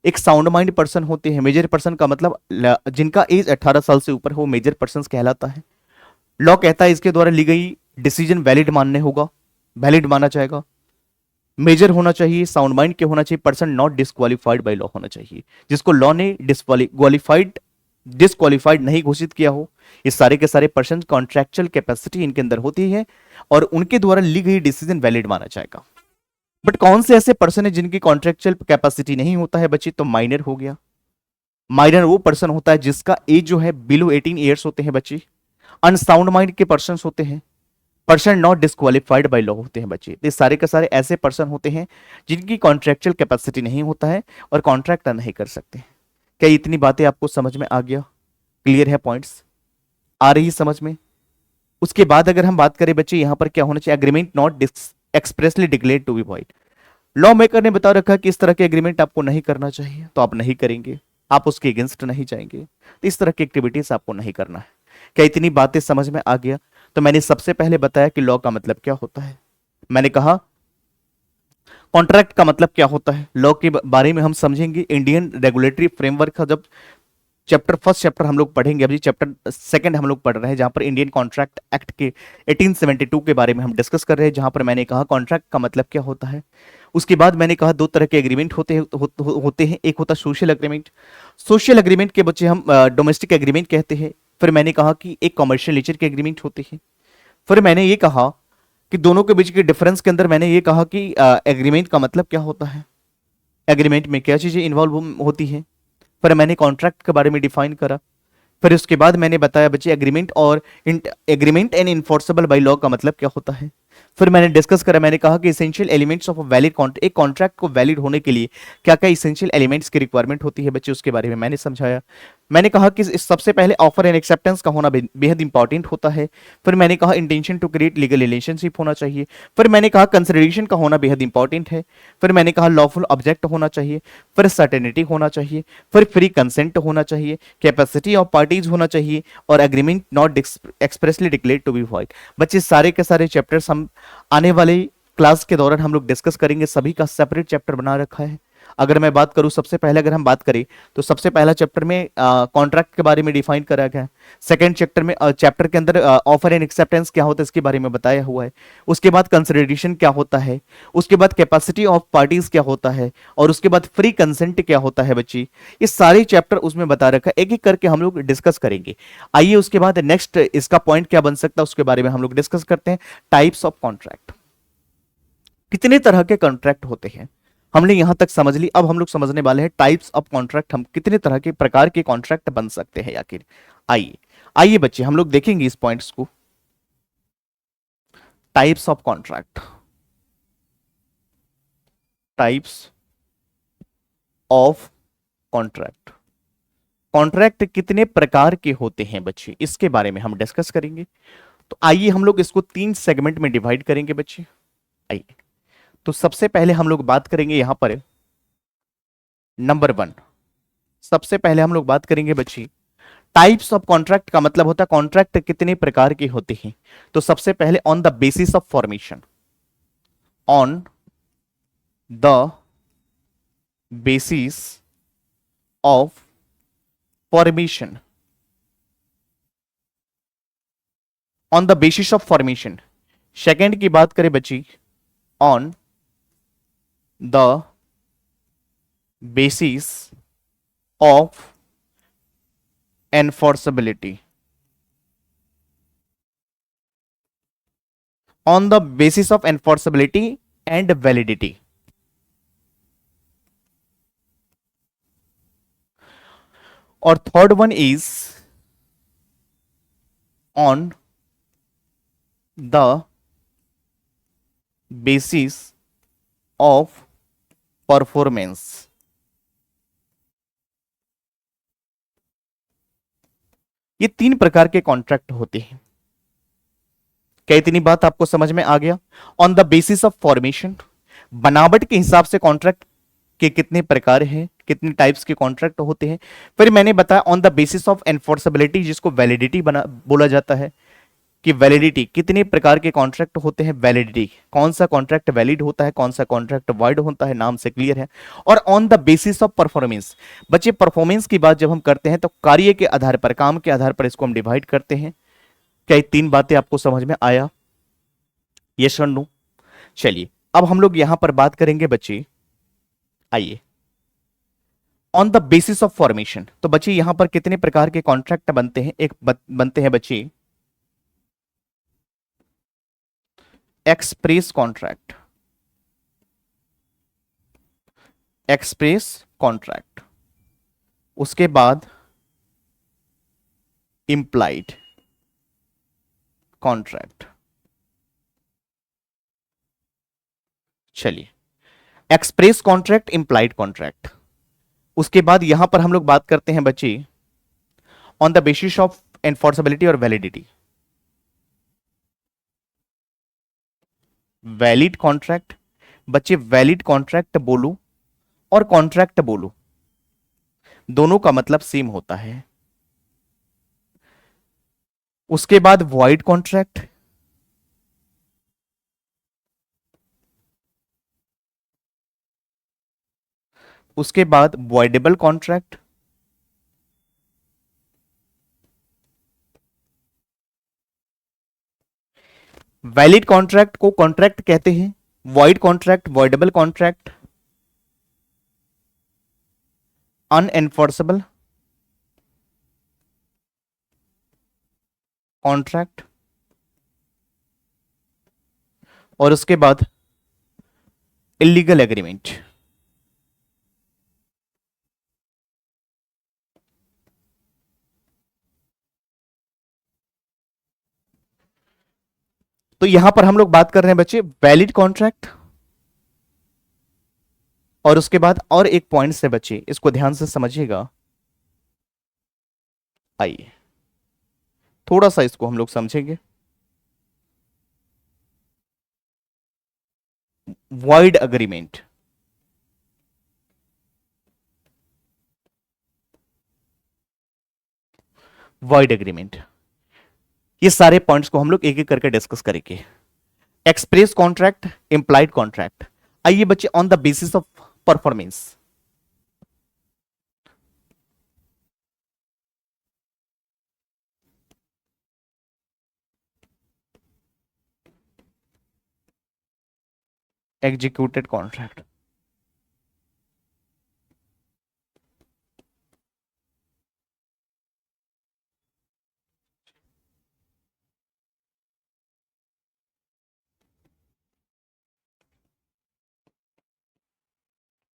एक साउंड माइंड पर्सन होते हैं। मेजर पर्सन का मतलब जिनका एज 18 साल से ऊपर हो, मेजर पर्सन कहलाता है। लॉ कहता है इसके द्वारा ली गई डिसीजन वैलिड मानने होगा, वैलिड माना जाएगा। मेजर होना चाहिए, साउंड माइंड के होना चाहिए, person not disqualified by law होना चाहिए, जिसको लॉ ने डिस्क्वालिफाइड नहीं घोषित किया हो। ये सारे के सारे पर्सन कॉन्ट्रेक्चुअल कैपेसिटी इनके अंदर होती है और उनके द्वारा ली गई डिसीजन वैलिड माना जाएगा। बट कौन से ऐसे पर्सन है जिनकी कॉन्ट्रेक्चुअल कैपेसिटी नहीं होता है बच्चे, तो माइनर हो गया। माइनर वो पर्सन होता है जिसका एज जो है बिलो 18 ईयर्स होते हैं बच्चे। अनसाउंड माइंड के पर्सन होते हैं, person not disqualified by law होते हैं बच्चे। ये सारे के सारे ऐसे पर्सन होते हैं जिनकी कॉन्ट्रेक्चुअल कैपेसिटी नहीं होता है और कॉन्ट्रैक्ट नहीं कर सकते। क्या इतनी बातें आपको समझ में आ गया, क्लियर है, पॉइंट्स आ रही समझ में। उसके बाद अगर हम बात करें बच्चे, यहां पर क्या होना चाहिए, agreement not expressly declared to be void. Law maker ने बता रखा है कि इस तरह के एग्रीमेंट आपको नहीं करना चाहिए, तो आप नहीं करेंगे, आप उसके अगेंस्ट नहीं जाएंगे, तो इस तरह की एक्टिविटीज आपको नहीं करना है। क्या इतनी बातें समझ में आ गया। तो मैंने सबसे पहले बताया कि लॉ का मतलब क्या होता है, मैंने कहा कॉन्ट्रैक्ट का मतलब क्या होता है, लॉ के बारे में हम समझेंगे। इंडियन रेगुलेटरी फ्रेमवर्क का जब फर्स्ट चैप्टर हम लोग पढ़ेंगे, अभी चैप्टर सेकंड हम लोग पढ़ रहे हैं, जहां पर इंडियन कॉन्ट्रैक्ट एक्ट के 1872 के बारे में हम डिस्कस कर रहे हैं, जहां पर मैंने कहा कॉन्ट्रैक्ट का मतलब क्या होता है। उसके बाद मैंने कहा दो तरह के एग्रीमेंट होते हैं, एक होता है सोशल एग्रीमेंट। सोशल एग्रीमेंट के बच्चे हम डोमेस्टिक एग्रीमेंट कहते हैं। फिर मैंने कहा कि एक कमर्शियल नेचर के एग्रीमेंट होते हैं। फिर मैंने ये कहा कि दोनों के बीच के डिफरेंस के अंदर मैंने ये कहा कि एग्रीमेंट का मतलब क्या होता है, एग्रीमेंट में क्या चीजें इन्वॉल्व होती हैं। फिर मैंने कॉन्ट्रैक्ट के बारे में डिफाइन करा। फिर उसके बाद मैंने बताया बच्चे agreement and enforceable by law का मतलब क्या होता है। फिर मैंने डिस्कस करा, मैंने कहा कि essential elements of a valid contract, एक कॉन्ट्रैक्ट को वैलिड होने के लिए क्या क्या इसेंशियल एलिमेंट्स की रिक्वायरमेंट होती है बच्चे, उसके बारे में मैंने समझाया। मैंने कहा कि सबसे पहले ऑफर एंड एक्सेप्टेंस का होना बेहद इंपॉर्टेंट होता है। फिर मैंने कहा intention to create legal relationship होना चाहिए। फिर मैंने कहा कंसिडरेशन का होना बेहद इंपॉर्टेंट है। फिर मैंने कहा लॉफुल ऑब्जेक्ट होना चाहिए। फिर सर्टेनिटी होना चाहिए। फिर फ्री कंसेंट होना चाहिए। कैपेसिटी ऑफ पार्टीज होना चाहिए और agreement not expressly declared to be void. बच्चे सारे के सारे चैप्टर्स हम आने वाले क्लास के दौरान हम लोग डिस्कस करेंगे, सभी का सेपरेट चैप्टर बना रखा है। अगर मैं बात करूं, सबसे पहले अगर हम बात करें तो सबसे पहला चैप्टर में कॉन्ट्रैक्ट के बारे में डिफाइन करा गया है। सेकंड चैप्टर के अंदर ऑफर एंड एक्सेप्टेंस क्या होता है इसके बारे में बताया हुआ है। उसके बाद कंसिडरेशन क्या होता है, उसके बाद कैपेसिटी ऑफ पार्टीज क्या होता है, और उसके बाद फ्री कंसेंट क्या होता है बच्ची। ये सारे चैप्टर उसमें बता रखा है, एक एक करके हम लोग डिस्कस करेंगे। आइए उसके बाद नेक्स्ट इसका पॉइंट क्या बन सकता है उसके बारे में हम लोग डिस्कस करते हैं। टाइप्स ऑफ कॉन्ट्रैक्ट, कितने तरह के कॉन्ट्रैक्ट होते हैं हमने यहां तक समझ ली। अब हम लोग समझने वाले हैं टाइप्स ऑफ कॉन्ट्रैक्ट, हम कितने तरह के प्रकार के कॉन्ट्रैक्ट बन सकते हैं आखिर। आइए आइए बच्चे हम लोग देखेंगे इस पॉइंट्स को। Types of contract, types of contract, contract कितने प्रकार के होते हैं बच्चे, इसके बारे में हम डिस्कस करेंगे। तो आइए हम लोग इसको 3 सेगमेंट में डिवाइड करेंगे बच्चे। आइए तो सबसे पहले हम लोग बात करेंगे यहां पर नंबर 1। सबसे पहले हम लोग बात करेंगे बच्ची टाइप्स ऑफ कॉन्ट्रैक्ट का मतलब होता है कॉन्ट्रैक्ट कितने प्रकार के होते हैं। तो सबसे पहले on the basis of formation, on the basis of formation, on the basis of formation. Second की बात करें बच्ची on the basis of enforceability, on the basis of enforceability and validity। और third one is on the basis of performance. ये तीन प्रकार के contract होते हैं। क्या इतनी बात आपको समझ में आ गया? On the basis of formation, बनावट के हिसाब से कॉन्ट्रैक्ट के कितने प्रकार हैं, कितने टाइप्स के कॉन्ट्रैक्ट होते हैं। फिर मैंने बताया on the basis of enforceability, जिसको वैलिडिटी बना बोला जाता है, कि वैलिडिटी कितने प्रकार के कॉन्ट्रैक्ट होते हैं, वैलिडिटी कौन सा कॉन्ट्रैक्ट वैलिड होता है, कौन सा कॉन्ट्रैक्ट वाइड होता है, नाम से क्लियर है। और on the basis of performance, बच्चे परफॉर्मेंस की बात जब हम करते हैं तो कार्य के आधार पर, काम के आधार पर इसको हम डिवाइड करते हैं। क्या ये तीन बातें आपको समझ में आया? यस और नो? चलिए अब हम लोग यहां पर बात करेंगे बच्चे, आइए, on the basis of formation. तो बच्चे यहां पर कितने प्रकार के कॉन्ट्रैक्ट बनते हैं? एक बनते हैं बच्चे एक्सप्रेस कॉन्ट्रैक्ट, एक्सप्रेस कॉन्ट्रैक्ट, उसके बाद इंप्लाइड कॉन्ट्रैक्ट। चलिए, एक्सप्रेस कॉन्ट्रैक्ट, इंप्लाइड कॉन्ट्रैक्ट, उसके बाद यहां पर हम लोग बात करते हैं बच्चे on the basis of enforceability और वैलिडिटी। वैलिड कॉन्ट्रैक्ट, बच्चे वैलिड कॉन्ट्रैक्ट बोलूं और कॉन्ट्रैक्ट बोलूं, दोनों का मतलब सेम होता है। उसके बाद वॉइड कॉन्ट्रैक्ट, उसके बाद वॉइडेबल कॉन्ट्रैक्ट, वैलिड कॉन्ट्रैक्ट को कॉन्ट्रैक्ट कहते हैं, void contract, voidable contract, unenforceable contract, और उसके बाद इलीगल एग्रीमेंट। तो यहां पर हम लोग बात कर रहे हैं बच्चे वैलिड कॉन्ट्रैक्ट, और उसके बाद और एक पॉइंट से बच्चे इसको ध्यान से समझिएगा। आइए थोड़ा सा इसको हम लोग समझेंगे। वॉइड अग्रीमेंट, वॉइड एग्रीमेंट, ये सारे पॉइंट्स को हम लोग एक एक करके डिस्कस करेंगे। Express contract, implied contract. आइए बच्चे, on the basis of performance, executed contract.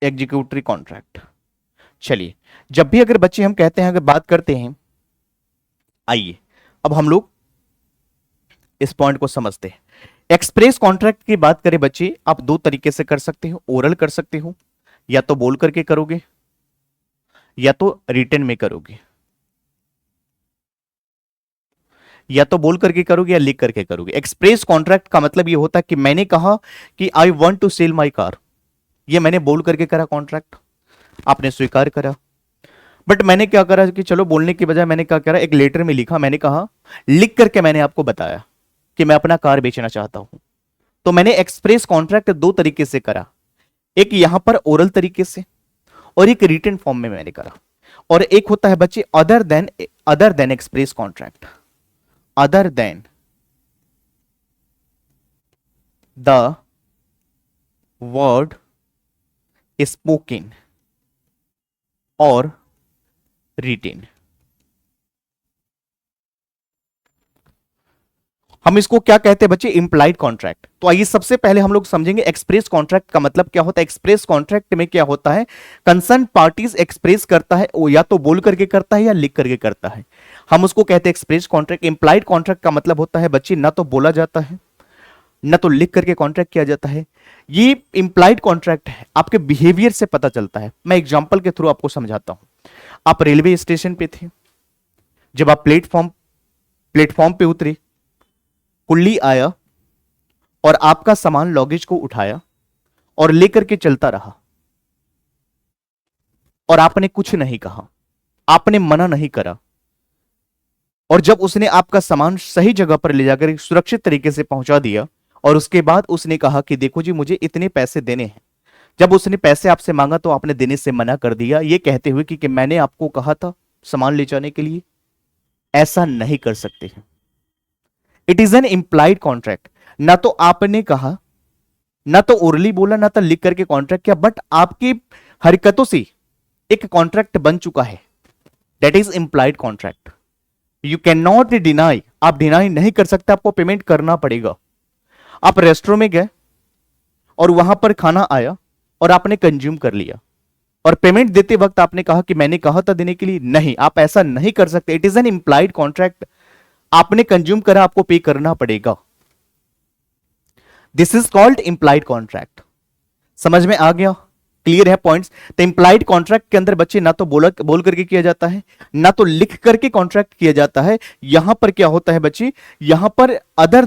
Executory contract. चलिए, जब भी अगर बच्चे हम कहते हैं, अगर बात करते हैं, आइए अब हम लोग इस पॉइंट को समझते हैं। एक्सप्रेस कॉन्ट्रैक्ट की बात करें बच्चे, आप दो तरीके से कर सकते हो, ओरल कर सकते हो, या तो बोल करके करोगे या तो रिटर्न में करोगे, या तो बोल करके करोगे या लिख करके करोगे। एक्सप्रेस कॉन्ट्रैक्ट का मतलब ये होता है कि मैंने कहा कि I want to sell my car, ये मैंने बोल करके करा कॉन्ट्रैक्ट, आपने स्वीकार करा। बट मैंने क्या करा कि चलो बोलने की बजाय मैंने क्या करा, एक लेटर में लिखा, मैंने कहा, लिख करके मैंने आपको बताया कि मैं अपना कार बेचना चाहता हूं। तो मैंने एक्सप्रेस कॉन्ट्रैक्ट दो तरीके से करा, एक यहां पर ओरल तरीके से और एक रिटन फॉर्म में मैंने करा। और एक होता है बच्चे other than express contract, other than the word spoken और रिटेन। हम इसको क्या कहते हैं बच्चे, इंप्लाइड कॉन्ट्रैक्ट। तो आइए सबसे पहले हम लोग समझेंगे एक्सप्रेस कॉन्ट्रैक्ट का मतलब क्या होता है। एक्सप्रेस कॉन्ट्रैक्ट में क्या होता है, कंसर्न पार्टीज एक्सप्रेस करता है, वो या तो बोल करके करता है या लिख करके करता है, हम उसको कहते हैं एक्सप्रेस कॉन्ट्रैक्ट। इंप्लाइड कॉन्ट्रैक्ट का मतलब होता है बच्चे ना तो बोला जाता है ना तो लिख करके कॉन्ट्रैक्ट किया जाता है। ये इंप्लाइड कॉन्ट्रैक्ट है, आपके बिहेवियर से पता चलता है। मैं एग्जांपल के थ्रू आपको समझाता हूं। आप रेलवे स्टेशन पे थे, जब आप प्लेटफॉर्म पे उतरे, कुल्ली आया और आपका सामान लॉगेज को उठाया और लेकर के चलता रहा, और आपने कुछ नहीं कहा, आपने मना नहीं करा, और जब उसने आपका सामान सही जगह पर ले जाकर सुरक्षित तरीके से पहुंचा दिया, और उसके बाद उसने कहा कि देखो जी मुझे इतने पैसे देने हैं, जब उसने पैसे आपसे मांगा तो आपने देने से मना कर दिया, ये कहते हुए कि मैंने आपको कहा था सामान ले जाने के लिए। ऐसा नहीं कर सकते हैं। It is an implied contract. ना तो आपने कहा, ना तो ओरली बोला, ना तो लिख करके कॉन्ट्रैक्ट किया, बट आपकी हरकतों से एक कॉन्ट्रैक्ट बन चुका है। That is implied contract. You can not deny, आप डिनाई नहीं कर सकते, आपको पेमेंट करना पड़ेगा। आप रेस्टोरेंट में गए और वहां पर खाना आया और आपने कंज्यूम कर लिया, और पेमेंट देते वक्त आपने कहा कि मैंने कहा था देने के लिए, नहीं, आप ऐसा नहीं कर सकते। It is an implied contract. आपने कंज्यूम करा, आपको पे करना पड़ेगा। This is called implied contract. समझ में आ गया? क्लियर है पॉइंट्स? तो इंप्लाइड कॉन्ट्रैक्ट के अंदर बच्चे ना तो बोल करके किया जाता है, ना तो लिख करके कॉन्ट्रैक्ट किया जाता है। यहां पर क्या होता है बच्चे, यहां पर other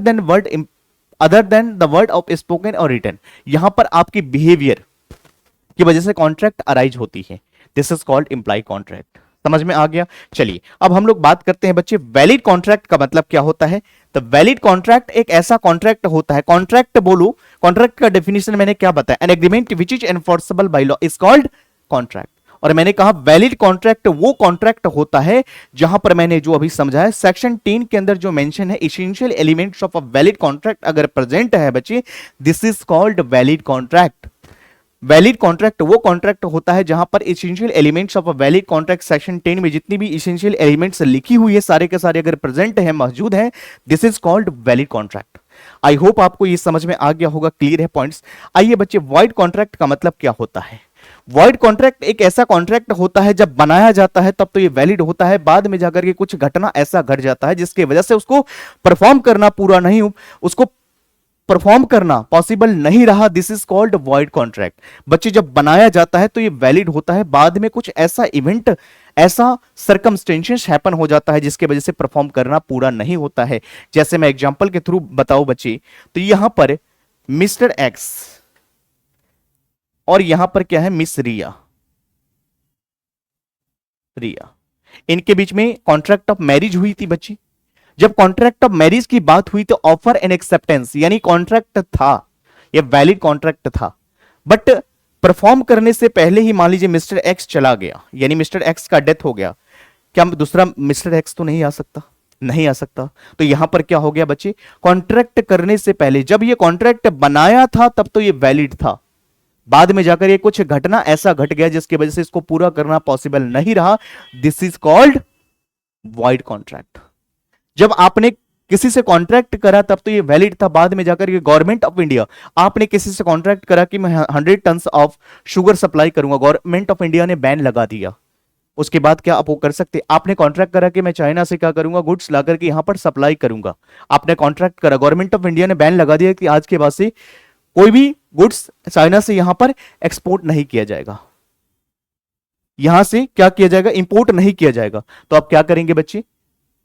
than the word of spoken और रिटन, यहां पर आपकी बिहेवियर की वजह से कॉन्ट्रैक्ट अराइज होती है। This is called implied contract. समझ में आ गया? चलिए अब हम लोग बात करते हैं बच्चे वैलिड कॉन्ट्रैक्ट का मतलब क्या होता है। तो वैलिड कॉन्ट्रैक्ट एक ऐसा कॉन्ट्रैक्ट होता है, कॉन्ट्रैक्ट बोलो, कॉन्ट्रैक्ट का डेफिनेशन मैंने क्या बताया, N agreement which is enforceable by law is called contract. और मैंने कहा वैलिड कॉन्ट्रैक्ट वो कॉन्ट्रैक्ट होता है जहां पर मैंने जो अभी समझाया सेक्शन 10 के अंदर जो मेंशन है, essential elements of a valid contract अगर प्रेजेंट है बच्चे, this is called valid contract. Valid contract वो कॉन्ट्रैक्ट होता है जहां पर essential elements of a valid contract section 10 में जितनी भी एसेंशियल एलिमेंट्स लिखी हुई है सारे के सारे अगर प्रेजेंट है, मौजूद है, this is called valid contract. I hope आपको ये समझ में आ गया होगा, क्लियर है पॉइंट्स। आइए बच्चे वॉइड कॉन्ट्रैक्ट का मतलब क्या होता है। वॉइड कॉन्ट्रैक्ट एक ऐसा कॉन्ट्रैक्ट होता है जब बनाया जाता है तब तो ये वैलिड होता है, बाद में जाकर के कुछ घटना ऐसा घट जाता है जिसकी वजह से उसको परफॉर्म करना पूरा नहीं, उसको परफॉर्म करना पॉसिबल नहीं रहा, this is called void contract. बच्चे जब बनाया जाता है तो ये वैलिड होता है, बाद में कुछ ऐसा इवेंट, ऐसा सर्कमस्टेंसेस हैपन हो जाता है जिसके वजह से परफॉर्म करना पूरा नहीं होता है। जैसे मैं एग्जांपल के थ्रू बताऊं बच्चे, तो यहां पर मिस्टर एक्स और यहां पर क्या है, मिस रिया, इनके बीच में कॉन्ट्रैक्ट ऑफ मैरिज हुई थी बच्ची। जब कॉन्ट्रैक्ट ऑफ मैरिज की बात हुई तो ऑफर एंड एक्सेप्टेंस यानी कॉन्ट्रैक्ट था, यह वैलिड कॉन्ट्रैक्ट था, बट परफॉर्म करने से पहले ही मान लीजिए मिस्टर एक्स चला गया, यानी मिस्टर एक्स का डेथ हो गया, क्या दूसरा मिस्टर एक्स तो नहीं आ सकता? नहीं आ सकता। तो यहां पर क्या हो गया बच्चे, कॉन्ट्रैक्ट करने से पहले जब ये कॉन्ट्रैक्ट बनाया था तब तो ये वैलिड था, बाद में जाकर ये कुछ घटना ऐसा घट गया जिसकी वजह से इसको पूरा करना पॉसिबल नहीं रहा, this is called void contract. जब आपने किसी से कॉन्ट्रैक्ट करा तब तो ये वैलिड था, बाद में जाकर ये गवर्नमेंट ऑफ इंडिया, आपने किसी से कॉन्ट्रैक्ट करा कि मैं 100 टन ऑफ शुगर सप्लाई करूंगा, गवर्नमेंट ऑफ इंडिया ने बैन लगा दिया, उसके बाद क्या आप वो कर सकते? आपने कॉन्ट्रैक्ट करा कि मैं चाइना से क्या करूंगा, गुड्स ला करके यहां पर सप्लाई करूंगा, आपने कॉन्ट्रैक्ट करा, गवर्नमेंट ऑफ इंडिया ने बैन लगा दिया कि आज के बाद से कोई भी गुड्स चाइना से यहां पर एक्सपोर्ट नहीं किया जाएगा, यहां से क्या किया जाएगा, इंपोर्ट नहीं किया जाएगा। तो आप क्या करेंगे बच्चे,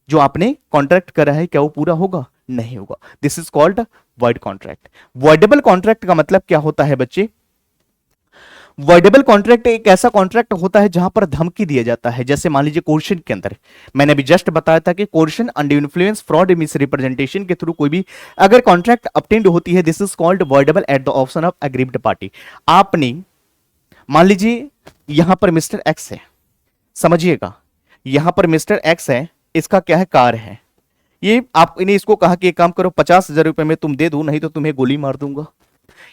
जो आपने कॉन्ट्रैक्ट करा है क्या वो पूरा होगा? नहीं होगा। This is called void contract. Voidable contract का मतलब क्या होता है बच्चे, वॉइडेबल कॉन्ट्रैक्ट एक ऐसा कॉन्ट्रैक्ट होता है जहां पर धमकी दिया जाता है। जैसे मान लीजिए कोर्शन के अंदर मैंने अभी जस्ट बताया था कि coercion, under influence, fraud, miss representation के थ्रू कोई भी अगर कॉन्ट्रैक्ट ऑब्टेन्ड होती है, this is called voidable at the option of aggrieved party. आपने मान लीजिए यहां पर मिस्टर एक्स है, समझिएगा यहां पर मिस्टर एक्स है, इसका क्या है, कार है, ये आपने इसको कहा कि एक काम करो 50,000 रुपए में तुम दे दो, नहीं तो तुम्हें गोली मार दूंगा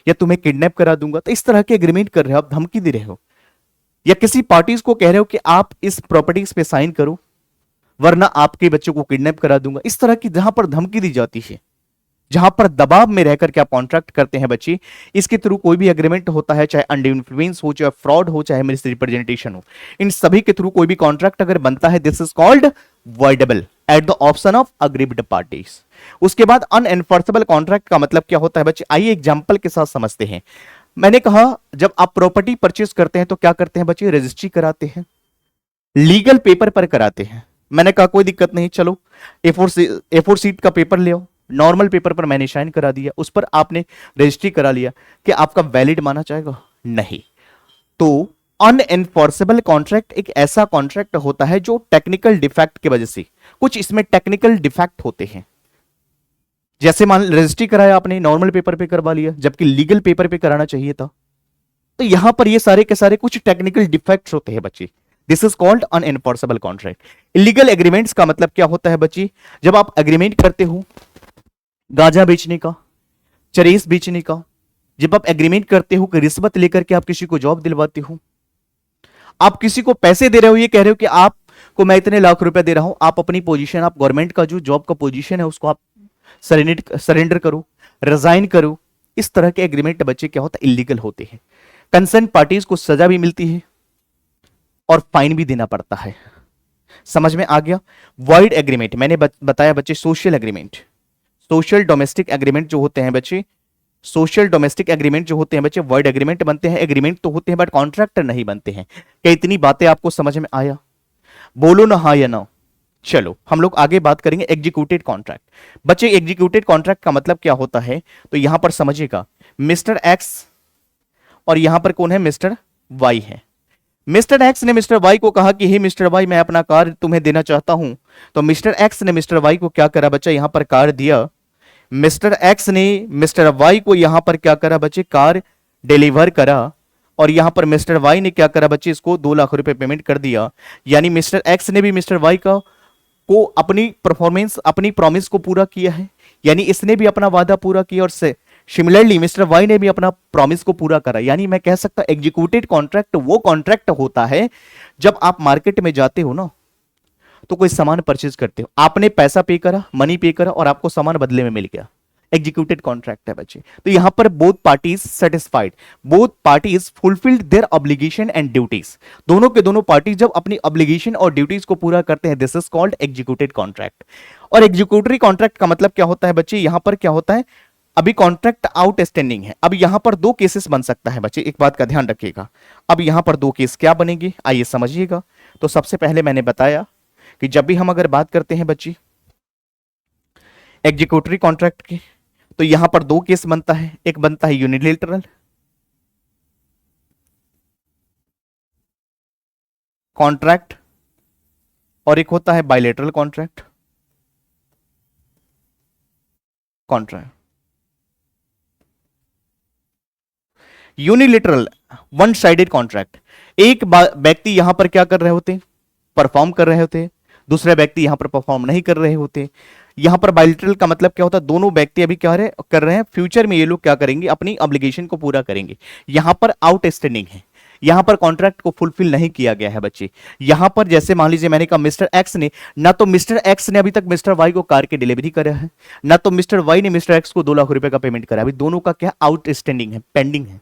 या तुम्हें किडनैप करा दूंगा। तो इस तरह के एग्रीमेंट कर रहे हो आप, धमकी दे रहे हो, या किसी पार्टीज को कह रहे हो कि आप इस प्रॉपर्टीज पे साइन करो वरना आपके बच्चों को किडनैप करा दूंगा, इस तरह की जहां पर धमकी दी जाती है जहां पर दबाव में रहकर के आप कॉन्ट्रैक्ट करते हैं बच्चे, इसके थ्रू कोई भी एग्रीमेंट होता है, चाहे अंडर इन्फ्लुएंस हो, चाहे फ्रॉड हो, चाहे मिस रिप्रेजेंटेशन हो, इन सभी के थ्रू कोई भी कॉन्ट्रैक्ट अगर बनता है, this is called voidable at the option of agreed parties. उसके बाद अनएनफोर्सेबल कॉन्ट्रैक्ट का मतलब क्या होता है बच्चे, आइए एग्जांपल के साथ समझते हैं। मैंने कहा जब आप प्रॉपर्टी परचेज करते हैं तो क्या करते हैं बच्चे, रजिस्ट्री कराते हैं, लीगल पेपर पर कराते हैं। मैंने कहा कोई दिक्कत नहीं, चलो A4 सीट का पेपर ले आओ, नॉर्मल पेपर पर मैंने साइन करा दिया, उस पर आपने रजिस्ट्री करा लिया, कि आपका वैलिड माना जाएगा? नहीं। तो अनएनफोर्सेबल कॉन्ट्रैक्ट एक ऐसा कॉन्ट्रैक्ट होता है जो टेक्निकल डिफेक्ट की वजह से, कुछ इसमें टेक्निकल डिफेक्ट होते हैं, जैसे मान रजिस्ट्री कराया आपने, नॉर्मल पेपर पे करवा लिया, जबकि लीगल पेपर पे कराना चाहिए था। तो यहां पर ये सारे के सारे कुछ टेक्निकल डिफेक्ट्स होते हैं बच्चे, this is called unenforceable contract. Illegal agreements का मतलब क्या होता है बच्चे, जब आप एग्रीमेंट करते हो गांजा बेचने का, चरेस बेचने का, जब आप एग्रीमेंट करते हो कि रिश्वत लेकर के आप किसी को जॉब दिलवाते हो, आप किसी को पैसे दे रहे हो, ये कह रहे हो कि आपको मैं इतने लाख रुपए दे रहा हूं, आप अपनी पोजीशन, आप गवर्नमेंट का जो जॉब का पोजीशन है उसको आप सरेंडर करो, रिजाइन करो, इस तरह के एग्रीमेंट बच्चे क्या होता है, इलीगल होते हैं। कंसर्न पार्टीज को सजा भी मिलती है और फाइन भी देना पड़ता है। समझ में आ गया? वॉइड एग्रीमेंट मैंने बताया बच्चे, social agreement, social domestic agreement जो होते हैं बच्चे, सोशल डोमेस्टिक एग्रीमेंट जो होते हैं बच्चे, वॉइड एग्रीमेंट बनते हैं। एग्रीमेंट तो होते हैं बट कॉन्ट्रैक्ट नहीं बनते हैं। क्या इतनी बातें आपको समझ में आया? बोलो ना हाँ या ना। चलो हम लोग आगे बात करेंगे एग्जीक्यूटेड कॉन्ट्रैक्ट। बच्चे एग्जीक्यूटेड कॉन्ट्रैक्ट का मतलब क्या होता है, तो यहां पर समझिएगा, मिस्टर एक्स और यहां पर कौन है, मिस्टर वाई है। मिस्टर एक्स ने मिस्टर वाई को कहा कि हे मिस्टर वाई, मैं अपना कार तुम्हें देना चाहता हूं। तो मिस्टर एक्स ने मिस्टर वाई को क्या करा बच्चा, यहां पर कार दिया। मिस्टर एक्स ने मिस्टर वाई को यहां पर क्या करा बच्चे, कार डिलीवर करा। और यहां पर मिस्टर वाई ने क्या करा बच्चे, इसको 2 लाख रुपए पेमेंट कर दिया। यानी मिस्टर एक्स ने भी मिस्टर वाई को अपनी परफॉर्मेंस, अपनी प्रॉमिस को पूरा किया है, यानी इसने भी अपना वादा पूरा किया, और सिमिलरली मिस्टर वाई ने भी अपना प्रॉमिस को पूरा करा। यानी मैं कह सकता हूं एग्जीक्यूटेड कॉन्ट्रैक्ट वो कॉन्ट्रैक्ट होता है जब आप मार्केट में जाते हो ना, तो कोई सामान परचेज करते हो, आपने पैसा पे करा, मनी पे करा, और आपको सामान बदले में मिल गया, एग्जीक्यूटेड कॉन्ट्रैक्ट है बच्चे। तो यहां पर both parties satisfied, both parties fulfilled their obligation and duties, दोनों के दोनों पार्टी जब अपनी ऑब्लिगेशन और ड्यूटीज को पूरा करते हैं, this is called executed contract. और एग्जीक्यूटरी कॉन्ट्रैक्ट का मतलब क्या होता है बच्चे, यहां पर क्या होता है, अभी कॉन्ट्रैक्ट आउटस्टैंडिंग है। अब यहां पर 2 केसेस बन सकता है बच्चे, एक बात का ध्यान रखिएगा। अब यहां पर 2 केस क्या बनेंगे, आइए समझिएगा। तो सबसे पहले मैंने बताया कि जब भी हम अगर बात करते हैं बच्ची एग्जीक्यूटरी कॉन्ट्रैक्ट की, तो यहां पर 2 केस बनता है, एक बनता है यूनिलेटरल कॉन्ट्रैक्ट और एक होता है bilateral contract. Unilateral one sided contract, एक व्यक्ति यहां पर क्या कर रहे होते, परफॉर्म कर रहे होते, दूसरे व्यक्ति यहां पर परफॉर्म नहीं कर रहे होते। यहां पर बायलेटरल का मतलब क्या होता है, दोनों व्यक्ति अभी क्या कर रहे हैं, फ्यूचर में ये लोग क्या करेंगे, अपनी ऑब्लिगेशन को पूरा करेंगे। यहां पर आउटस्टैंडिंग है, यहां पर कॉन्ट्रैक्ट को फुलफिल नहीं किया गया है बच्चे। यहां पर जैसे मान लीजिए मैंने कहा मिस्टर एक्स ने, ना तो मिस्टर एक्स ने अभी तक मिस्टर वाई को कार की डिलीवरी करा है, ना तो मिस्टर वाई ने मिस्टर एक्स को 2 लाख रुपए का पेमेंट करा, अभी दोनों का क्या आउटस्टैंडिंग है, पेंडिंग है।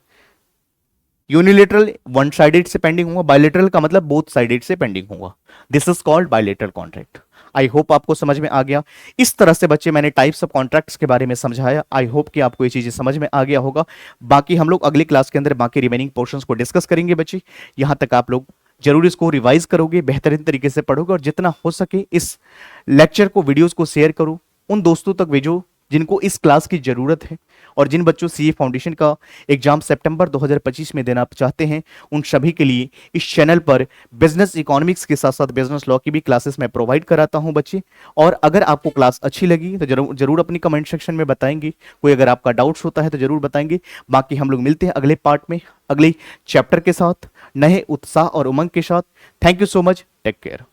यूनिलेटरल वन साइडेड से पेंडिंग होगा, बायलेटरल का मतलब बोथ साइडेड से पेंडिंग होगा, this is called bilateral contract. I hope आपको समझ में आ गया। इस तरह से बच्चे मैंने टाइप्स ऑफ कॉन्ट्रैक्ट्स के बारे में समझाया। आई होप कि आपको ये चीजें समझ में आ गया होगा। बाकी हम लोग अगली क्लास के अंदर बाकी रिमेनिंग पोर्शंस को डिस्कस करेंगे बच्चे। यहां तक आप लोग जरूर इसको रिवाइज करोगे, बेहतरीन तरीके से पढ़ोगे, और जितना हो सके इस लेक्चर को, वीडियोस को शेयर करो, उन दोस्तों तक भेजो जिनको इस क्लास की जरूरत है। और जिन बच्चों सीए फाउंडेशन का एग्जाम सितंबर 2025 में देना चाहते हैं, उन सभी के लिए इस चैनल पर बिजनेस इकोनॉमिक्स के साथ साथ बिजनेस लॉ की भी क्लासेस मैं प्रोवाइड कराता हूं बच्चे। और अगर आपको क्लास अच्छी लगी तो जरूर अपनी कमेंट सेक्शन में बताएंगे। कोई अगर आपका डाउट्स होता है तो जरूर बताएंगे। बाकी हम लोग मिलते हैं अगले पार्ट में, अगले चैप्टर के साथ, नए उत्साह और उमंग के साथ। Thank you so much, take care.